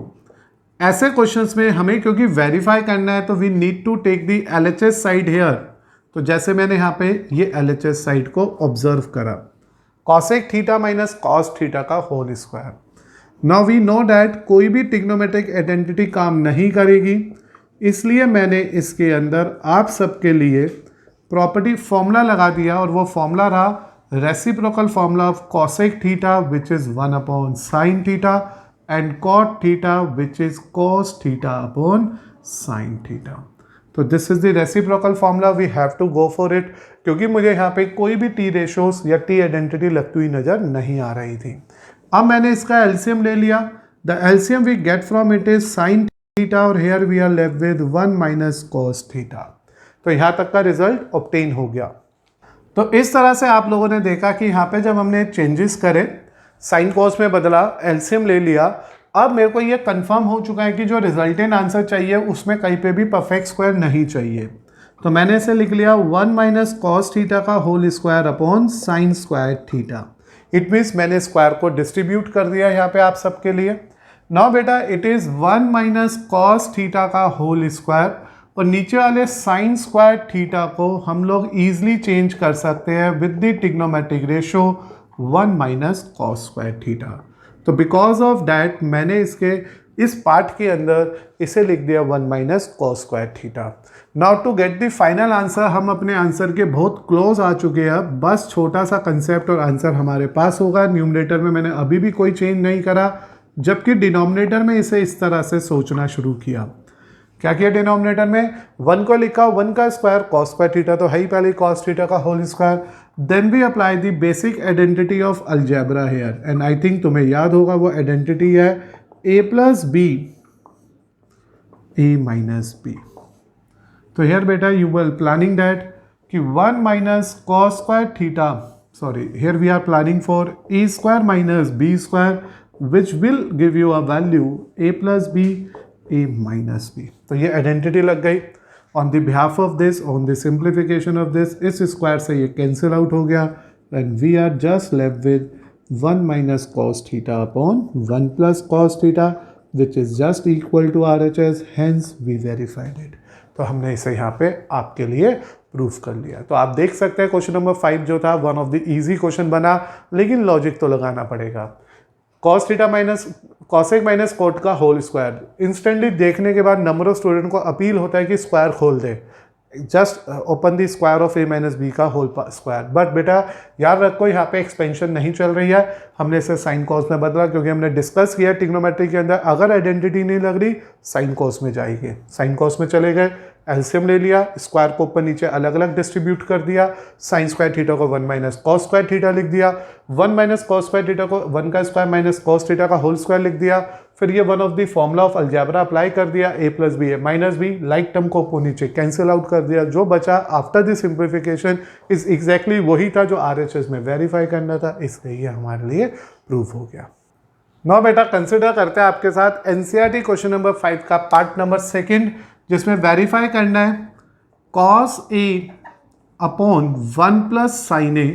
ऐसे क्वेश्चंस में हमें क्योंकि वेरीफाई करना है तो we need to take the LHS side here. तो जैसे मैंने यहाँ पे ये LHS साइड को ऑब्जर्व करा, cosec theta minus cos theta का whole square. Now we know that कोई भी ट्रिग्नोमेट्रिक आइडेंटिटी काम नहीं करेगी, इसलिए मैंने इसके अंदर आप सबके लिए प्रॉपर्टी फॉर्मूला लगा दिया और वो फॉर्मूला रहा reciprocal formula of cosec theta which is 1 upon sine theta and cot theta which is cos theta upon sine theta. तो this is the reciprocal formula, we have to go for it, क्योंकि मुझे यहाँ पे कोई भी T ratios या T identity लगती हुई नजर नहीं आ रही थी। अब मैंने इसका एलसीएम ले लिया, the LCM we get from it is sine theta और here we are left with 1 minus cos theta. तो यहाँ तक का रिजल्ट ऑब्टेन हो गया। तो इस तरह से आप लोगों ने देखा कि यहाँ पे जब हमने चेंजेस करे, साइन कॉस में बदला, एलसीएम ले लिया, अब मेरे को ये कंफर्म हो चुका है कि जो रिजल्टेंट आंसर चाहिए उसमें कहीं पे भी परफेक्ट स्क्वायर नहीं चाहिए। तो मैंने इसे लिख लिया 1 माइनस कॉस थीटा का whole square upon sine square theta. It means मैंने स्क्वायर को डिस्ट्रीब्यूट कर दिया यहाँ पे आप सबके लिए। नाउ बेटा it is 1 minus cos theta का होल स्क्वायर और नीचे वाले साइन स्क्वायर थीटा को हम लोग ईजिली चेंज कर सकते हैं with the trigonometric ratio 1 minus cos square theta. तो बिकॉज ऑफ डैट मैंने इसके इस पार्ट के अंदर इसे लिख दिया 1 minus cos square theta. Now to get the final answer, हम अपने आंसर के बहुत क्लोज आ चुके हैं, बस छोटा सा कंसेप्ट और आंसर हमारे पास होगा। न्यूमरेटर में मैंने अभी भी कोई चेंज नहीं करा, जबकि डिनोमिनेटर में इसे इस तरह से सोचना शुरू किया। क्या किया डिनोमिनेटर में, 1 को लिखा 1 का स्क्वायर कॉस स्क्वायर थीटा तो है ही पहले कॉस थीटा का whole square, then we apply the basic identity of algebra here and I think तुम्हें याद होगा वो आइडेंटिटी है a plus B A minus b. तो हेयर बेटा यू वर प्लानिंग दैट कि 1 minus cos square theta, sorry here we are planning for a square minus B square which will give you a value a plus B A minus b. तो ये identity लग गई on the behalf of this, on the simplification of this, इस square से ये cancel out हो गया and we are just left with 1 minus cos theta upon 1 plus cos theta which is just equal to RHS, hence we verified it. तो हमने इसे यहाँ पे आपके लिए प्रूफ कर लिया। तो आप देख सकते हैं क्वेश्चन नंबर 5 जो था one of the easy question बना, लेकिन लॉजिक तो लगाना पड़ेगा। Cos theta minus cosec minus cot का होल स्क्वायर, इंस्टेंटली देखने के बाद नंबर ऑफ स्टूडेंट को अपील होता है कि स्क्वायर खोल दे, just open the square of a minus B का होल स्क्वायर। बट बेटा याद रखो यहाँ पे एक्सपेंशन नहीं चल रही है, हमने इसे साइन कॉस में बदला क्योंकि हमने डिस्कस किया ट्रिग्नोमेट्री के अंदर अगर आइडेंटिटी नहीं लग रही साइन कॉस में जाएगी। साइन कॉस में चले गए, एलसीएम ले लिया, स्क्वायर को ऊपर नीचे अलग अलग डिस्ट्रीब्यूट कर दिया, साइन स्क्वायर थीटा को 1 माइनस कॉस स्क्वायर थीटा लिख दिया, 1 माइनस कॉस स्क्वायर थीटा को 1 का स्क्वायर माइनस कॉस थीटा का होल स्क्वायर लिख दिया। फिर ये one of the formula of algebra apply कर दिया, a plus B A minus b, like term को ऊपर नीचे कैंसिल आउट कर दिया। जो बचा after the simplification is exactly वही था जो RHS में वेरीफाई करना था, इसलिए ये हमारे लिए प्रूफ हो गया। नाउ बेटा कंसिडर करते हैं आपके साथ NCERT क्वेश्चन नंबर 5 का पार्ट नंबर 2 जिसमें वेरीफाई करना है cos A upon 1 plus sine a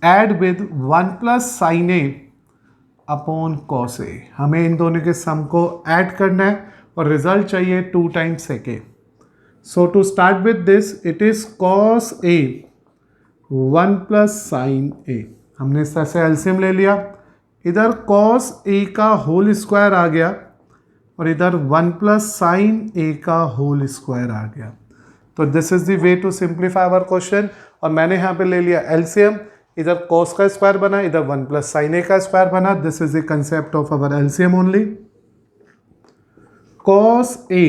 add with 1 plus sine a upon cos A। हमें इन दोनों के सम को ऐड करना है और रिजल्ट चाहिए 2 times sec A। So to start with this it is cos A 1 plus sine A। हमने इस तरह से एलसीएम ले लिया, इधर cos A का होल स्क्वायर आ गया और इधर 1 प्लस साइन A का होल स्क्वायर आ गया। तो this is the way to simplify our question. और मैंने यहाँ पे ले लिया एलसीएम, इधर cos का स्क्वायर बना, इधर 1 प्लस साइन A का स्क्वायर बना। This is the concept of our LCM only. cos A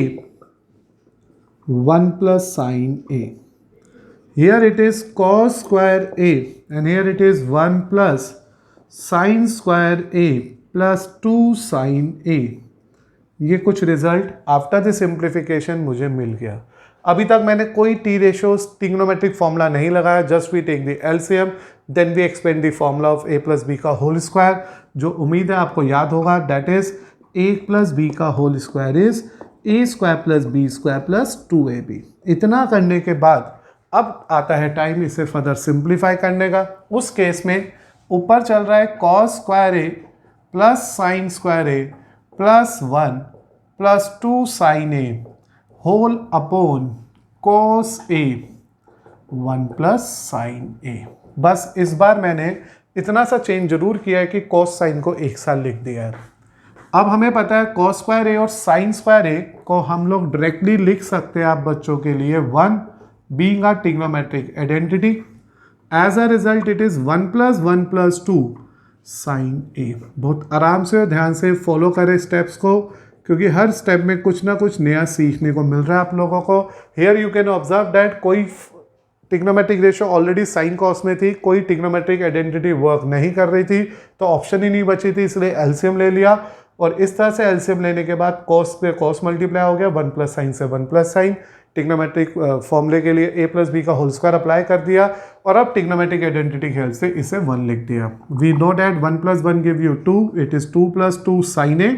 1 plus sin A. Here it is cos square A and here it is 1 plus sin square A plus 2 sin A. ये कुछ result after the simplification मुझे मिल गया। अभी तक मैंने कोई T ratio trigonometric formula नहीं लगाया, just we take the LCM then we expand the formula of a plus b का होल स्क्वायर। जो उम्मीद है आपको याद होगा, that is a plus b का whole square is a square plus B square plus 2ab। इतना करने के बाद अब आता है टाइम इसे फर्दर सिंप्लीफाई करने का। उस केस में ऊपर चल रहा है cos square a plus sine square a plus 1 plus 2 sine a whole upon cos a 1 plus sine a। बस इस बार मैंने इतना सा चेंज जरूर किया है कि cos साइन को एक साथ लिख दिया है। अब हमें पता है cos स्क्वायर a और साइन स्क्वायर a को हम लोग डायरेक्टली लिख सकते हैं आप बच्चों के लिए 1 being a trigonometric identity. As a result it is 1 plus 2 sine a। बहुत आराम से और ध्यान से फॉलो करें स्टेप्स को, क्योंकि हर स्टेप में कुछ ना कुछ नया सीखने को मिल रहा है आप लोगों को। Here you can observe that कोई trigonometric ratio already sine cos में थी, कोई ट्रिग्नोमेट्रिक आइडेंटिटी वर्क नहीं कर रही थी, तो ऑप्शन ही नहीं बची थी, इसलिए एलसीएम ले लिया। और इस तरह से एलसीएम लेने के बाद कॉस से कॉस मल्टीप्लाई हो गया, 1 प्लस साइन से 1 प्लस साइन। ट्रिग्नोमेट्रिक फॉर्मूले के लिए a प्लस बी का होल स्क्वायर अप्लाई कर दिया और अब ट्रिग्नोमेट्रिक आइडेंटिटी की हेल्प से इसे 1 लिख दिया। We know that 1 plus 1 give you 2, it is 2 plus 2 sine a।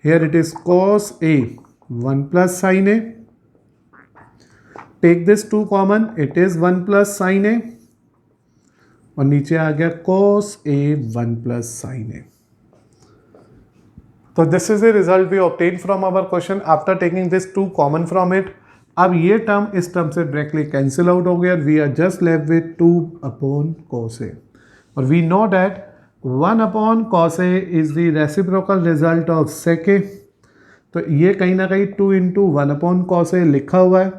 Here it is cos a 1 plus sine a। Take this 2 common, it is 1 plus sine a और नीचे आ गया cos a 1 plus sine a। तो this is the result we obtain from our question after taking this 2 common from it. अब ये term इस term से directly cancel out हो गया, we are just left with 2 upon cos a। और we know that 1 upon cos a is the reciprocal result of sec a। तो ये कहीं ना कहीं 2 इंटू 1 अपॉन cos a लिखा हुआ है,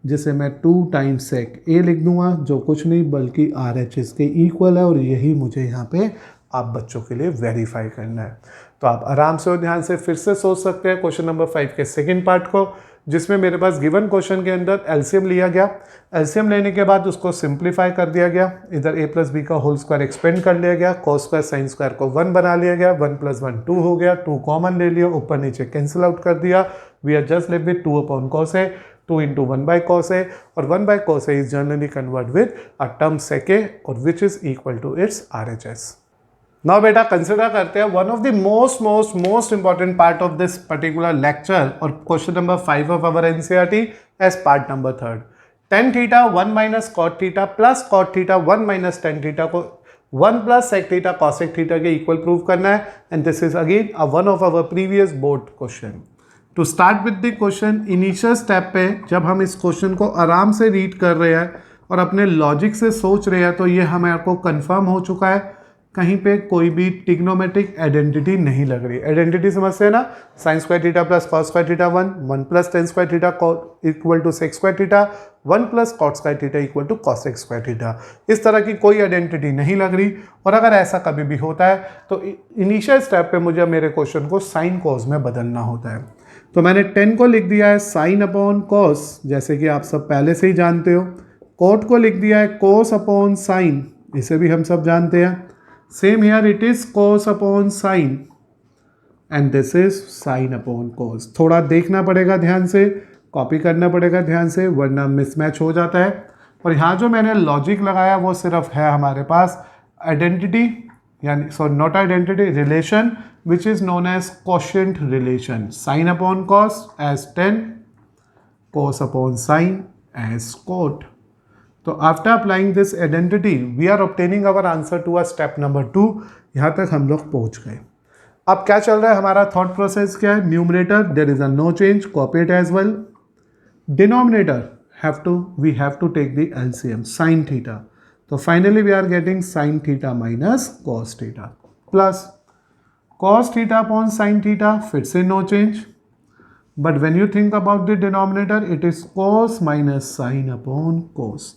जिसे मैं 2 टाइम्स sec a लिख दूंगा, जो कुछ नहीं बल्कि RHS के इक्वल है। और यही मुझे यहाँ पे आप बच्चों के लिए वेरीफाई करना है। तो आप आराम से और ध्यान से फिर से सोच सकते हैं क्वेश्चन नंबर 5 के सेकंड पार्ट को, जिसमें मेरे पास गिवन क्वेश्चन के अंदर एलसीएम लिया गया। एलसीएम लेने के बाद उसको सिंप्लीफाई कर दिया गया, इधर a प्लस बी का होल स्क्वायर एक्सपेंड कर लिया गया, cos स्क्वायर साइन स्क्वायर को 1 बना लिया गया, 1 प्लस 1 2 हो गया, 2 कॉमन ले लिया, ऊपर नीचे कैंसिल आउट कर दिया। We are just left with 2 upon cos a, 2 into 1 by cos a, और 1 by cos a is generally converted with a term sec a, or which is equal to its RHS. Now बेटा consider करते हैं one of the most important part of this particular lecture और question number 5 of our NCERT as part number 3 tan theta 1 minus cot theta plus cot theta 1 minus tan theta को 1 plus sec theta cosec theta के equal prove करना है and this is again one of our previous board question. To start with the question, initial step पे जब हम इस question को आराम से रीड कर रहे हैं और अपने लॉजिक से सोच रहे हैं तो ये हमारे को कंफर्म हो चुका है, कहीं पे कोई भी ट्रिग्नोमेट्रिक आइडेंटिटी नहीं लग रही। आइडेंटिटी समझते हैं ना, sine square theta plus cos square theta 1 plus tan square theta equal to sec square theta 1 plus cot square theta equal to cosec square theta. इस तरह की कोई आइडेंटिटी नहीं लग रही और अगर ऐसा कभी भी होता है तो इनिशियल स्टेप पे मुझे मेरे क्वेश्चन को साइन कॉस में बदलना होता है। तो मैंने 10 को लिख दिया है साइन अपॉन कॉस, जैसे कि आप सब पहले से ही जानते हो। कॉट को लिख दिया है कोस अपॉन साइन, इसे भी हम सब जानते हैं। Same here it is cos upon sign and this is sine upon कोस। थोड़ा देखना पड़ेगा ध्यान से, कॉपी करना पड़ेगा ध्यान से, वरना मिसमैच हो जाता है। और यहाँ जो मैंने लॉजिक लगाया वो सिर्फ है हमारे पास आइडेंटिटी, यानी sorry not identity, relation which is known as quotient relation. Sine upon cos as 10, cos upon sine as cot. तो after applying this identity we are obtaining our answer to a step number 2। यहाँ तक हम लोग पहुँच गए। अब क्या चल रहा है हमारा थॉट प्रोसेस क्या है? Numerator there is a no change, copy it as well. Denominator we have to take the LCM sine theta. तो finally we are getting sine theta minus cos theta plus cos theta upon sine theta, फिर से no change. But when you think about the denominator it is cos minus sine upon cos.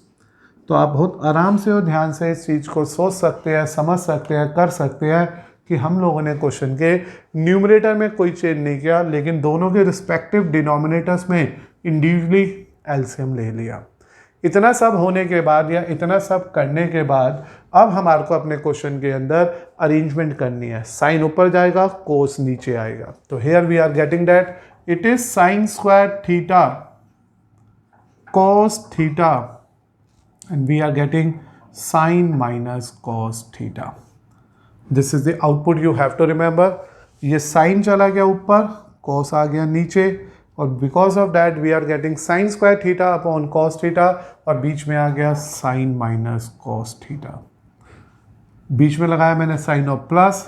तो आप बहुत आराम से और ध्यान से इस चीज़ को सोच सकते हैं, समझ सकते हैं, कर सकते हैं कि हम लोगों ने क्वेश्चन के न्यूमरेटर में कोई चेंज नहीं किया, लेकिन दोनों के रिस्पेक्टिव डिनोमिनेटर्स में इंडिविजुअली एलसीएम ले लिया। इतना सब होने के बाद या इतना सब करने के बाद अब हमारे को अपने क्वेश्चन के अंदर अरेंजमेंट करनी है। साइन ऊपर जाएगा, कोस नीचे आएगा। तो here we are getting that it is sine square theta cos theta and we are getting sine minus cos theta. This is the output you have to remember. ये sin चला गया ऊपर, cos आ गया नीचे, और because of that we are getting sin square theta upon cos theta, और बीच में आ गया sin minus cos theta। बीच में लगाया मैंने sin of plus।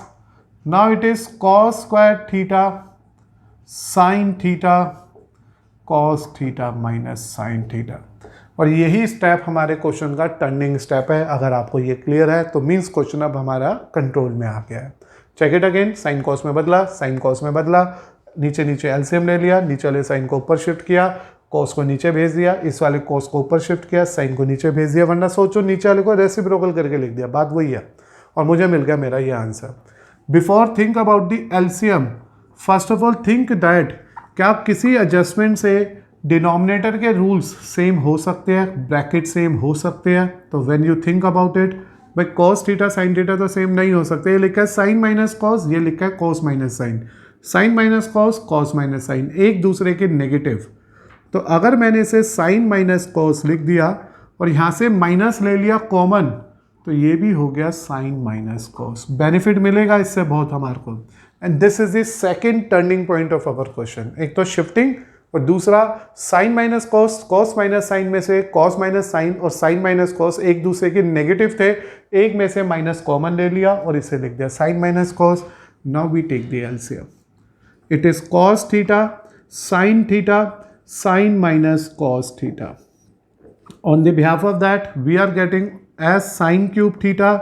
Now it is cos square theta sin theta cos theta minus sin theta। और यही step हमारे क्वेश्चन का टर्निंग स्टेप है। अगर आपको ये क्लियर है तो मीन्स क्वेश्चन अब हमारा कंट्रोल में आ गया है। Check it again, sine cos में बदला, साइन कॉस में बदला, नीचे नीचे एलसीएम ले लिया, नीचे वाले साइन को ऊपर शिफ्ट किया, कॉस को नीचे भेज दिया, इस वाले कॉस को ऊपर शिफ्ट किया, साइन को नीचे भेज दिया, वरना सोचो नीचे वाले को रेसिप्रोकल करके लिख दिया, बात वही है और मुझे मिल गया मेरा ये answer. Before think about the LCM, first of all think that क्या आप किसी एडजस्टमेंट से डिनोमिनेटर के रूल्स सेम हो सकते हैं, ब्रैकेट सेम हो सकते हैं। तो when you think about it, भाई कॉस थीटा साइन थीटा तो सेम नहीं हो सकते। ये लिखा है साइन माइनस कॉस, ये लिखा है cos minus sine, sine minus cos, cos minus sine, एक दूसरे के नेगेटिव। तो अगर मैंने इसे साइन माइनस कॉस लिख दिया और यहाँ से माइनस ले लिया कॉमन, तो ये भी हो गया साइन माइनस कॉस। बेनिफिट मिलेगा इससे बहुत हमारे को। And this is the second turning point of our question. एक तो शिफ्टिंग और दूसरा sine minus cos, cos minus sine में से कॉस माइनस साइन और साइन माइनस कॉस एक दूसरे के नेगेटिव थे, एक में से माइनस कॉमन ले लिया और इसे लिख दिया sine minus cos. Now we take the LCM, it is cos theta sine theta sine minus cos theta. On the behalf of that we are getting as sine cube theta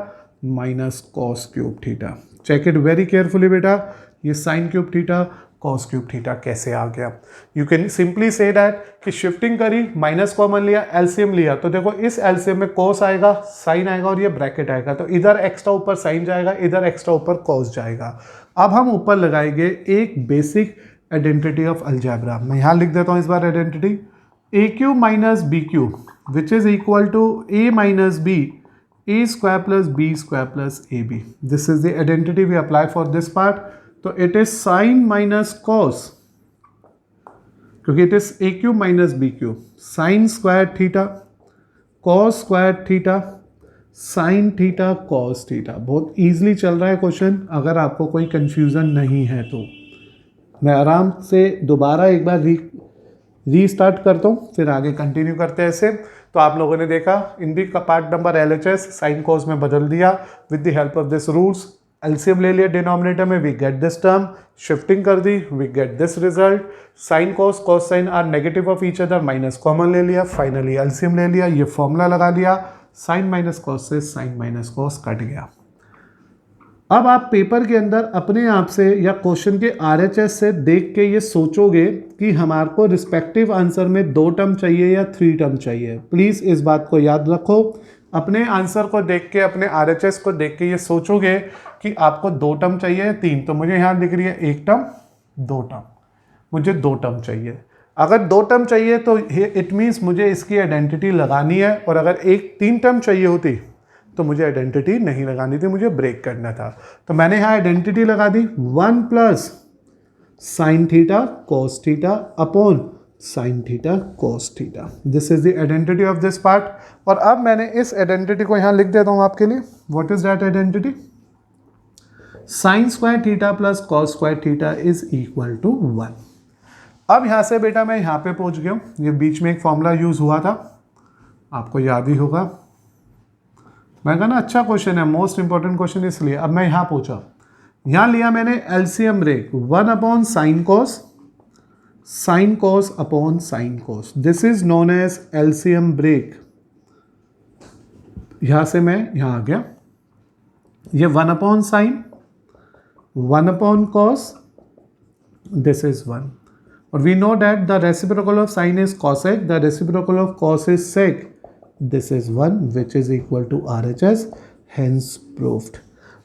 minus cos cube theta. Check it very carefully बेटा, ये sine cube theta cos cube theta कैसे आ गया। You can simply say that कि shifting करी, minus common लिया, LCM लिया, तो देखो इस एलसीएम में कॉस आएगा, साइन आएगा और ये ब्रैकेट आएगा, तो इधर एक्स्ट्रा ऊपर साइन जाएगा, इधर एक्स्ट्रा ऊपर कॉस जाएगा। अब हम ऊपर लगाएंगे एक बेसिक आइडेंटिटी ऑफ अलजेब्रा। मैं यहाँ लिख देता हूँ इस बार identity, A cube minus B cube which is equal to A minus B, A square plus B square plus A B. This is the identity we apply for this part. तो it is sine minus cos, क्योंकि it is A cube minus B cube, sine square theta cos square theta sine theta cos theta. बहुत easily चल रहा है question, अगर आपको कोई confusion नहीं है तो मैं आराम से दोबारा एक बार रीस्टार्ट करता हूँ, फिर आगे कंटिन्यू करते हैं ऐसे। तो आप लोगों ने देखा इन दी का part number LHS sine cos में बदल दिया with the help of this rules. LCM ले लिया डिनोमिनेटर में, we get this term, shifting कर दी, we get this result. Sine cos cos sine are negative of each other, minus common ले लिया, फाइनली एलसीएम ले लिया, ये फॉर्मूला लगा लिया, साइन माइनस कॉस से साइन माइनस कॉस कट गया। अब आप पेपर के अंदर अपने आप से या क्वेश्चन के RHS से देख के ये सोचोगे कि हमारे को रिस्पेक्टिव आंसर में 2 टर्म चाहिए या 3 टर्म चाहिए। प्लीज़ इस बात को याद रखो, अपने आंसर को देख के, अपने RHS को देख के ये सोचोगे कि आपको 2 टर्म चाहिए या 3। तो मुझे यहाँ दिख रही है 1 टर्म 2 टर्म, मुझे 2 टर्म चाहिए। अगर 2 टर्म चाहिए तो इट मीन्स मुझे इसकी आइडेंटिटी लगानी है, और अगर 3 टर्म चाहिए होती तो मुझे आइडेंटिटी नहीं लगानी थी, मुझे ब्रेक करना था। तो मैंने यहाँ आइडेंटिटी लगा दी 1 plus sine theta cos theta upon sine theta cos theta. This is the identity of this part. और अब मैंने इस आइडेंटिटी को यहाँ लिख देता हूँ आपके लिए। What is that identity? Sine square theta plus cos square theta is equal to 1। अब यहाँ से बेटा मैं यहाँ पे पहुँच गया हूँ। ये बीच में एक फॉर्मूला यूज हुआ था, आपको याद ही होगा। मैं कहा ना अच्छा क्वेश्चन है, मोस्ट इंपॉर्टेंट क्वेश्चन, इसलिए अब मैं यहाँ पहुंचा। यहाँ लिया मैंने LCM break 1 upon sine cos upon sine cos. This is known as LCM break. यहाँ से मैं यहाँ आ गया, ये 1 upon sine 1 upon cos, this is 1। और we know that the reciprocal of sine is cosec, the reciprocal of cos is sec, this is 1 which is equal to RHS, hence proved।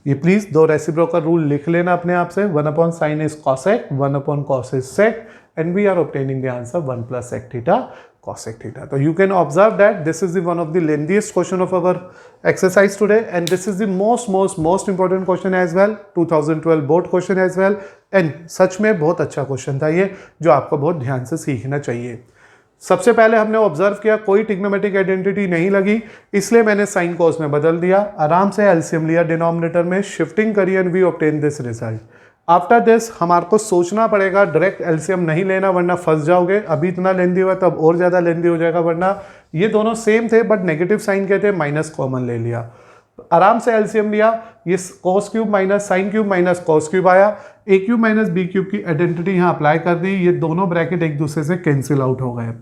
ये please 2 reciprocal rule लिख लेना अपने आप से। 1 upon sine is cosec, 1 upon cos is sec, and we are obtaining the answer 1 plus sec theta cosec theta। तो you can observe that this is the one of the lengthiest question of our exercise today, and this is the most important question as well, 2012 board question as well, and सच में बहुत अच्छा question था ये, जो आपको बहुत ध्यान से सीखना चाहिए। सबसे पहले हमने ऑब्जर्व किया कोई ट्रिग्नोमेट्रिक आइडेंटिटी नहीं लगी, इसलिए मैंने साइन कॉस में बदल दिया, आराम से एलसीएम लिया डिनोमिनेटर में, शिफ्टिंग करी, and we obtain this result. After this हमारे को सोचना पड़ेगा, डायरेक्ट एलसीएम नहीं लेना वरना फंस जाओगे। अभी इतना लेंदी हुआ तब और ज़्यादा लेंदी हो जाएगा, वरना ये दोनों सेम थे बट नेगेटिव साइन के थे, माइनस कॉमन ले लिया, आराम से एलसीएम लिया, ये cos cube minus sine cube minus cos cube आया, ए क्यूब माइनस बी क्यूब की आइडेंटिटी यहाँ अप्लाई कर दी, ये दोनों ब्रैकेट एक दूसरे से कैंसिल आउट हो गए।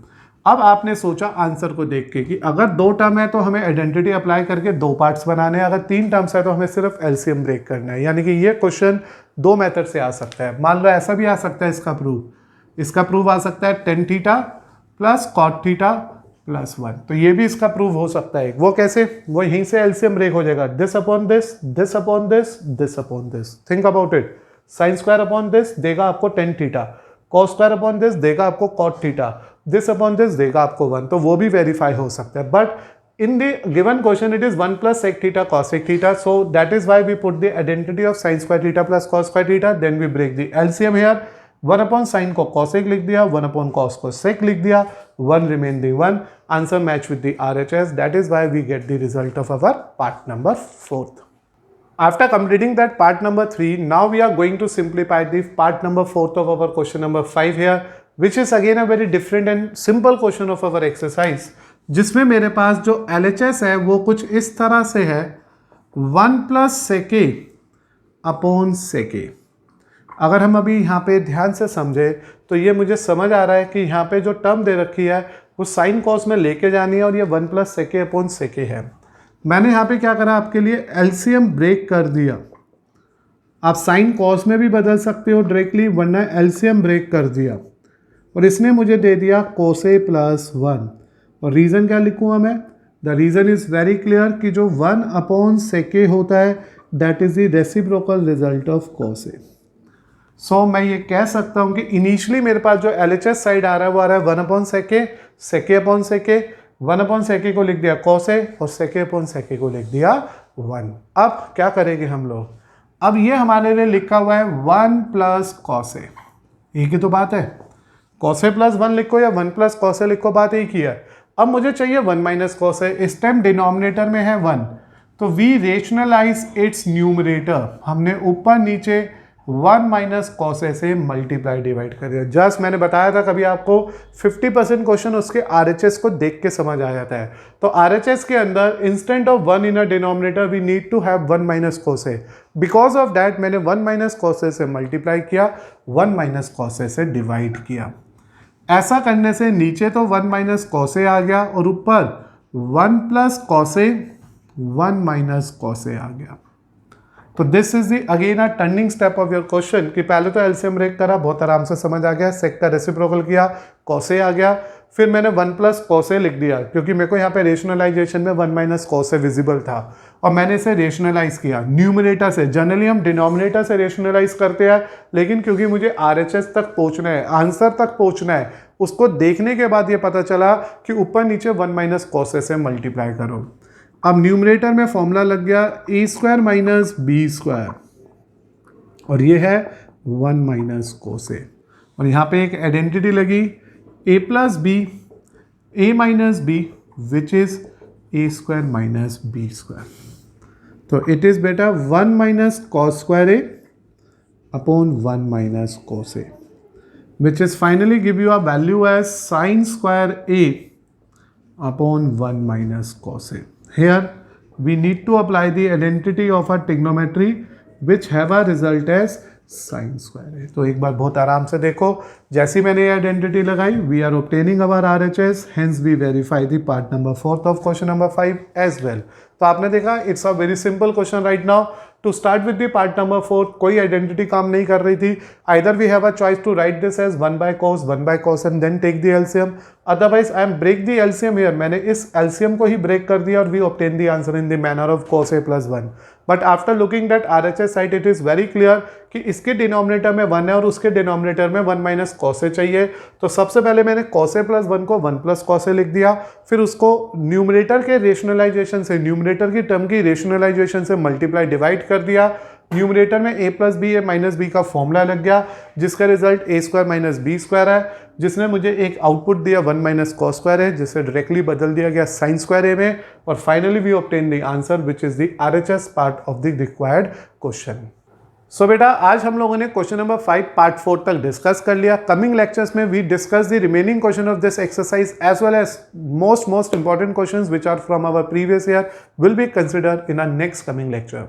अब आपने सोचा आंसर को देख के कि अगर 2 टर्म है तो हमें आइडेंटिटी अप्लाई करके 2 पार्ट्स बनाने हैं, अगर 3 टर्म्स है तो हमें सिर्फ एलसीएम ब्रेक करना है। यानी कि ये क्वेश्चन 2 मेथड से आ सकता है। मान लो ऐसा भी आ सकता है, इसका प्रूफ आ सकता है tan theta plus cot theta plus 1, तो ये भी इसका प्रूफ हो सकता है। वो कैसे? वो यहीं से एलसीएम ब्रेक हो जाएगा, this upon this, this upon this, this upon this. Think about it, sine square upon this देगा आपको tan theta, cos square upon this देगा आपको cot theta, this upon this देगा आपको 1, तो वो भी वेरीफाई हो सकता है। But in the given question it is 1 plus sec theta cosec theta, so that is why we put the identity of sin square theta plus cos square theta, then we break the LCM here। 1 upon sin को cosec लिख दिया, 1 upon cos को sec लिख दिया, 1 remain the 1, answer match with the RHS, that is why we get the result of our part number 4। After completing that part number 3, now we are going to simplify the part number 4 of our question number 5 here, which is again a very different and simple question of our exercise, जिसमें मेरे पास जो LHS है वो कुछ इस तरह से है, 1 प्लस सेके अपॉन सेके। अगर हम अभी यहाँ पे ध्यान से समझे तो ये मुझे समझ आ रहा है कि यहाँ पे जो टर्म दे रखी है वो साइन कॉस में लेके जानी है, और ये 1 प्लस सेके अपॉन सेके है। मैंने यहाँ पे क्या करा, आपके लिए एलसीएम ब्रेक कर दिया। आप साइन कॉस में भी बदल सकते हो डायरेक्टली, वरना एलसीएम ब्रेक कर दिया, और इसने मुझे दे दिया कोसे प्लस 1। और रीज़न क्या लिखूँगा मैं? The reason is very clear कि जो 1 अपॉन सेके होता है that is the reciprocal result of कोसे। सो मैं ये कह सकता हूँ कि इनिशियली मेरे पास जो LHS साइड आ रहा है वो आ रहा है 1 अपॉन सेके, सेके अपॉन सेके, 1 अपॉन सेके को लिख दिया कोसे, और सेके अपॉन सेके को लिख दिया 1। अब क्या करेंगे हम लोग? अब ये हमारे लिए लिखा हुआ है 1 प्लस कोसे, एक ही तो बात है। कोसे प्लस 1 लिखो या 1 प्लस कोसे लिखो, बात एक ही है। अब मुझे चाहिए 1 माइनस कोसे, इस टाइम डिनोमिनेटर में है 1, तो वी रेशनलाइज इट्स न्यूमरेटर, हमने ऊपर नीचे 1 माइनस कॉस ए से मल्टीप्लाई डिवाइड कर दिया। जस्ट मैंने बताया था कभी आपको 50% क्वेश्चन उसके RHS को देख के समझ आ जाता है। तो RHS के अंदर instant of 1 in a denominator we need to have 1 minus cos a. Because of that मैंने 1 माइनस कॉस ए से मल्टीप्लाई किया, 1 माइनस कॉस ए से डिवाइड किया। ऐसा करने से नीचे तो 1 माइनस कॉस ए आ गया और ऊपर 1 plus cos A 1 minus cos ए आ गया। तो this is the again a turning step of your question कि पहले तो एलसीएम ब्रेक करा, बहुत आराम से समझ आ गया, सेक का रेसिप्रोकल किया, कॉस ए आ गया, फिर मैंने 1 प्लस कॉस ए लिख दिया क्योंकि मेरे को यहाँ पे रेशनलाइजेशन में 1 माइनस कॉस ए विजिबल था और मैंने इसे रेशनलाइज किया न्यूमरेटर से। जनरली हम डिनोमिनेटर से रेशनलाइज करते हैं, लेकिन क्योंकि मुझे RHS तक पहुंचना है, आंसर तक पहुंचना है, उसको देखने के बाद ये पता चला कि ऊपर नीचे 1 माइनस कॉस ए से मल्टीप्लाई करो। अब न्यूमरेटर में फॉर्मूला लग गया ए स्क्वायर माइनस बी स्क्वायर और ये है 1 माइनस कोस ए, और यहाँ पे एक आइडेंटिटी लगी A plus B A minus B which is A square minus B square. तो इट इज बेटा 1 minus cos square A upon 1 minus cos A which is finally give you a value as sine square A upon 1 minus cos A. Here we need to apply the identity of a trigonometry which have a result as sin square a। तो एक बार बहुत आराम से देखो, जैसी मैंने ये identity लगाई, we are obtaining our RHS, hence we verify the part number 4 of question number 5 as well। तो आपने देखा it's a very simple question right now. To start with the part number 4 कोई आइडेंटिटी काम नहीं कर रही थी। Either we have a choice to write this as 1 by cos and then take the LCM, otherwise I am break the LCM here. मैंने इस LCM को ही ब्रेक कर दिया और we obtain the answer in the manner of cos a plus 1। But after looking that RHS site it is very clear कि इसके denominator में 1 है और उसके डिनोमिनेटर में 1 माइनस cos a चाहिए। तो सबसे पहले मैंने cos a plus 1 को 1 प्लस cos a लिख दिया, फिर उसको न्यूमरेटर के रेशनलाइजेशन से, न्यूमरेटर की टर्म की रेशनलाइजेशन से मल्टीप्लाई डिवाइड कर दिया। न्यूमरेटर में a plus B A minus B का फॉर्मूला लग गया जिसका result A square minus B square है, जिसने मुझे एक आउटपुट दिया 1 माइनस कॉस स्क्वायर है जिसे डायरेक्टली बदल दिया गया साइन स्क्वायर ए में, और finally we obtain the answer which is the RHS part of the required question. So बेटा आज हम लोगों ने क्वेश्चन नंबर 5 पार्ट 4 तक डिस्कस कर लिया। कमिंग लेक्चर्स में we discuss the remaining question of this exercise as well as most important questions which are from our previous year will be considered in our next coming lecture.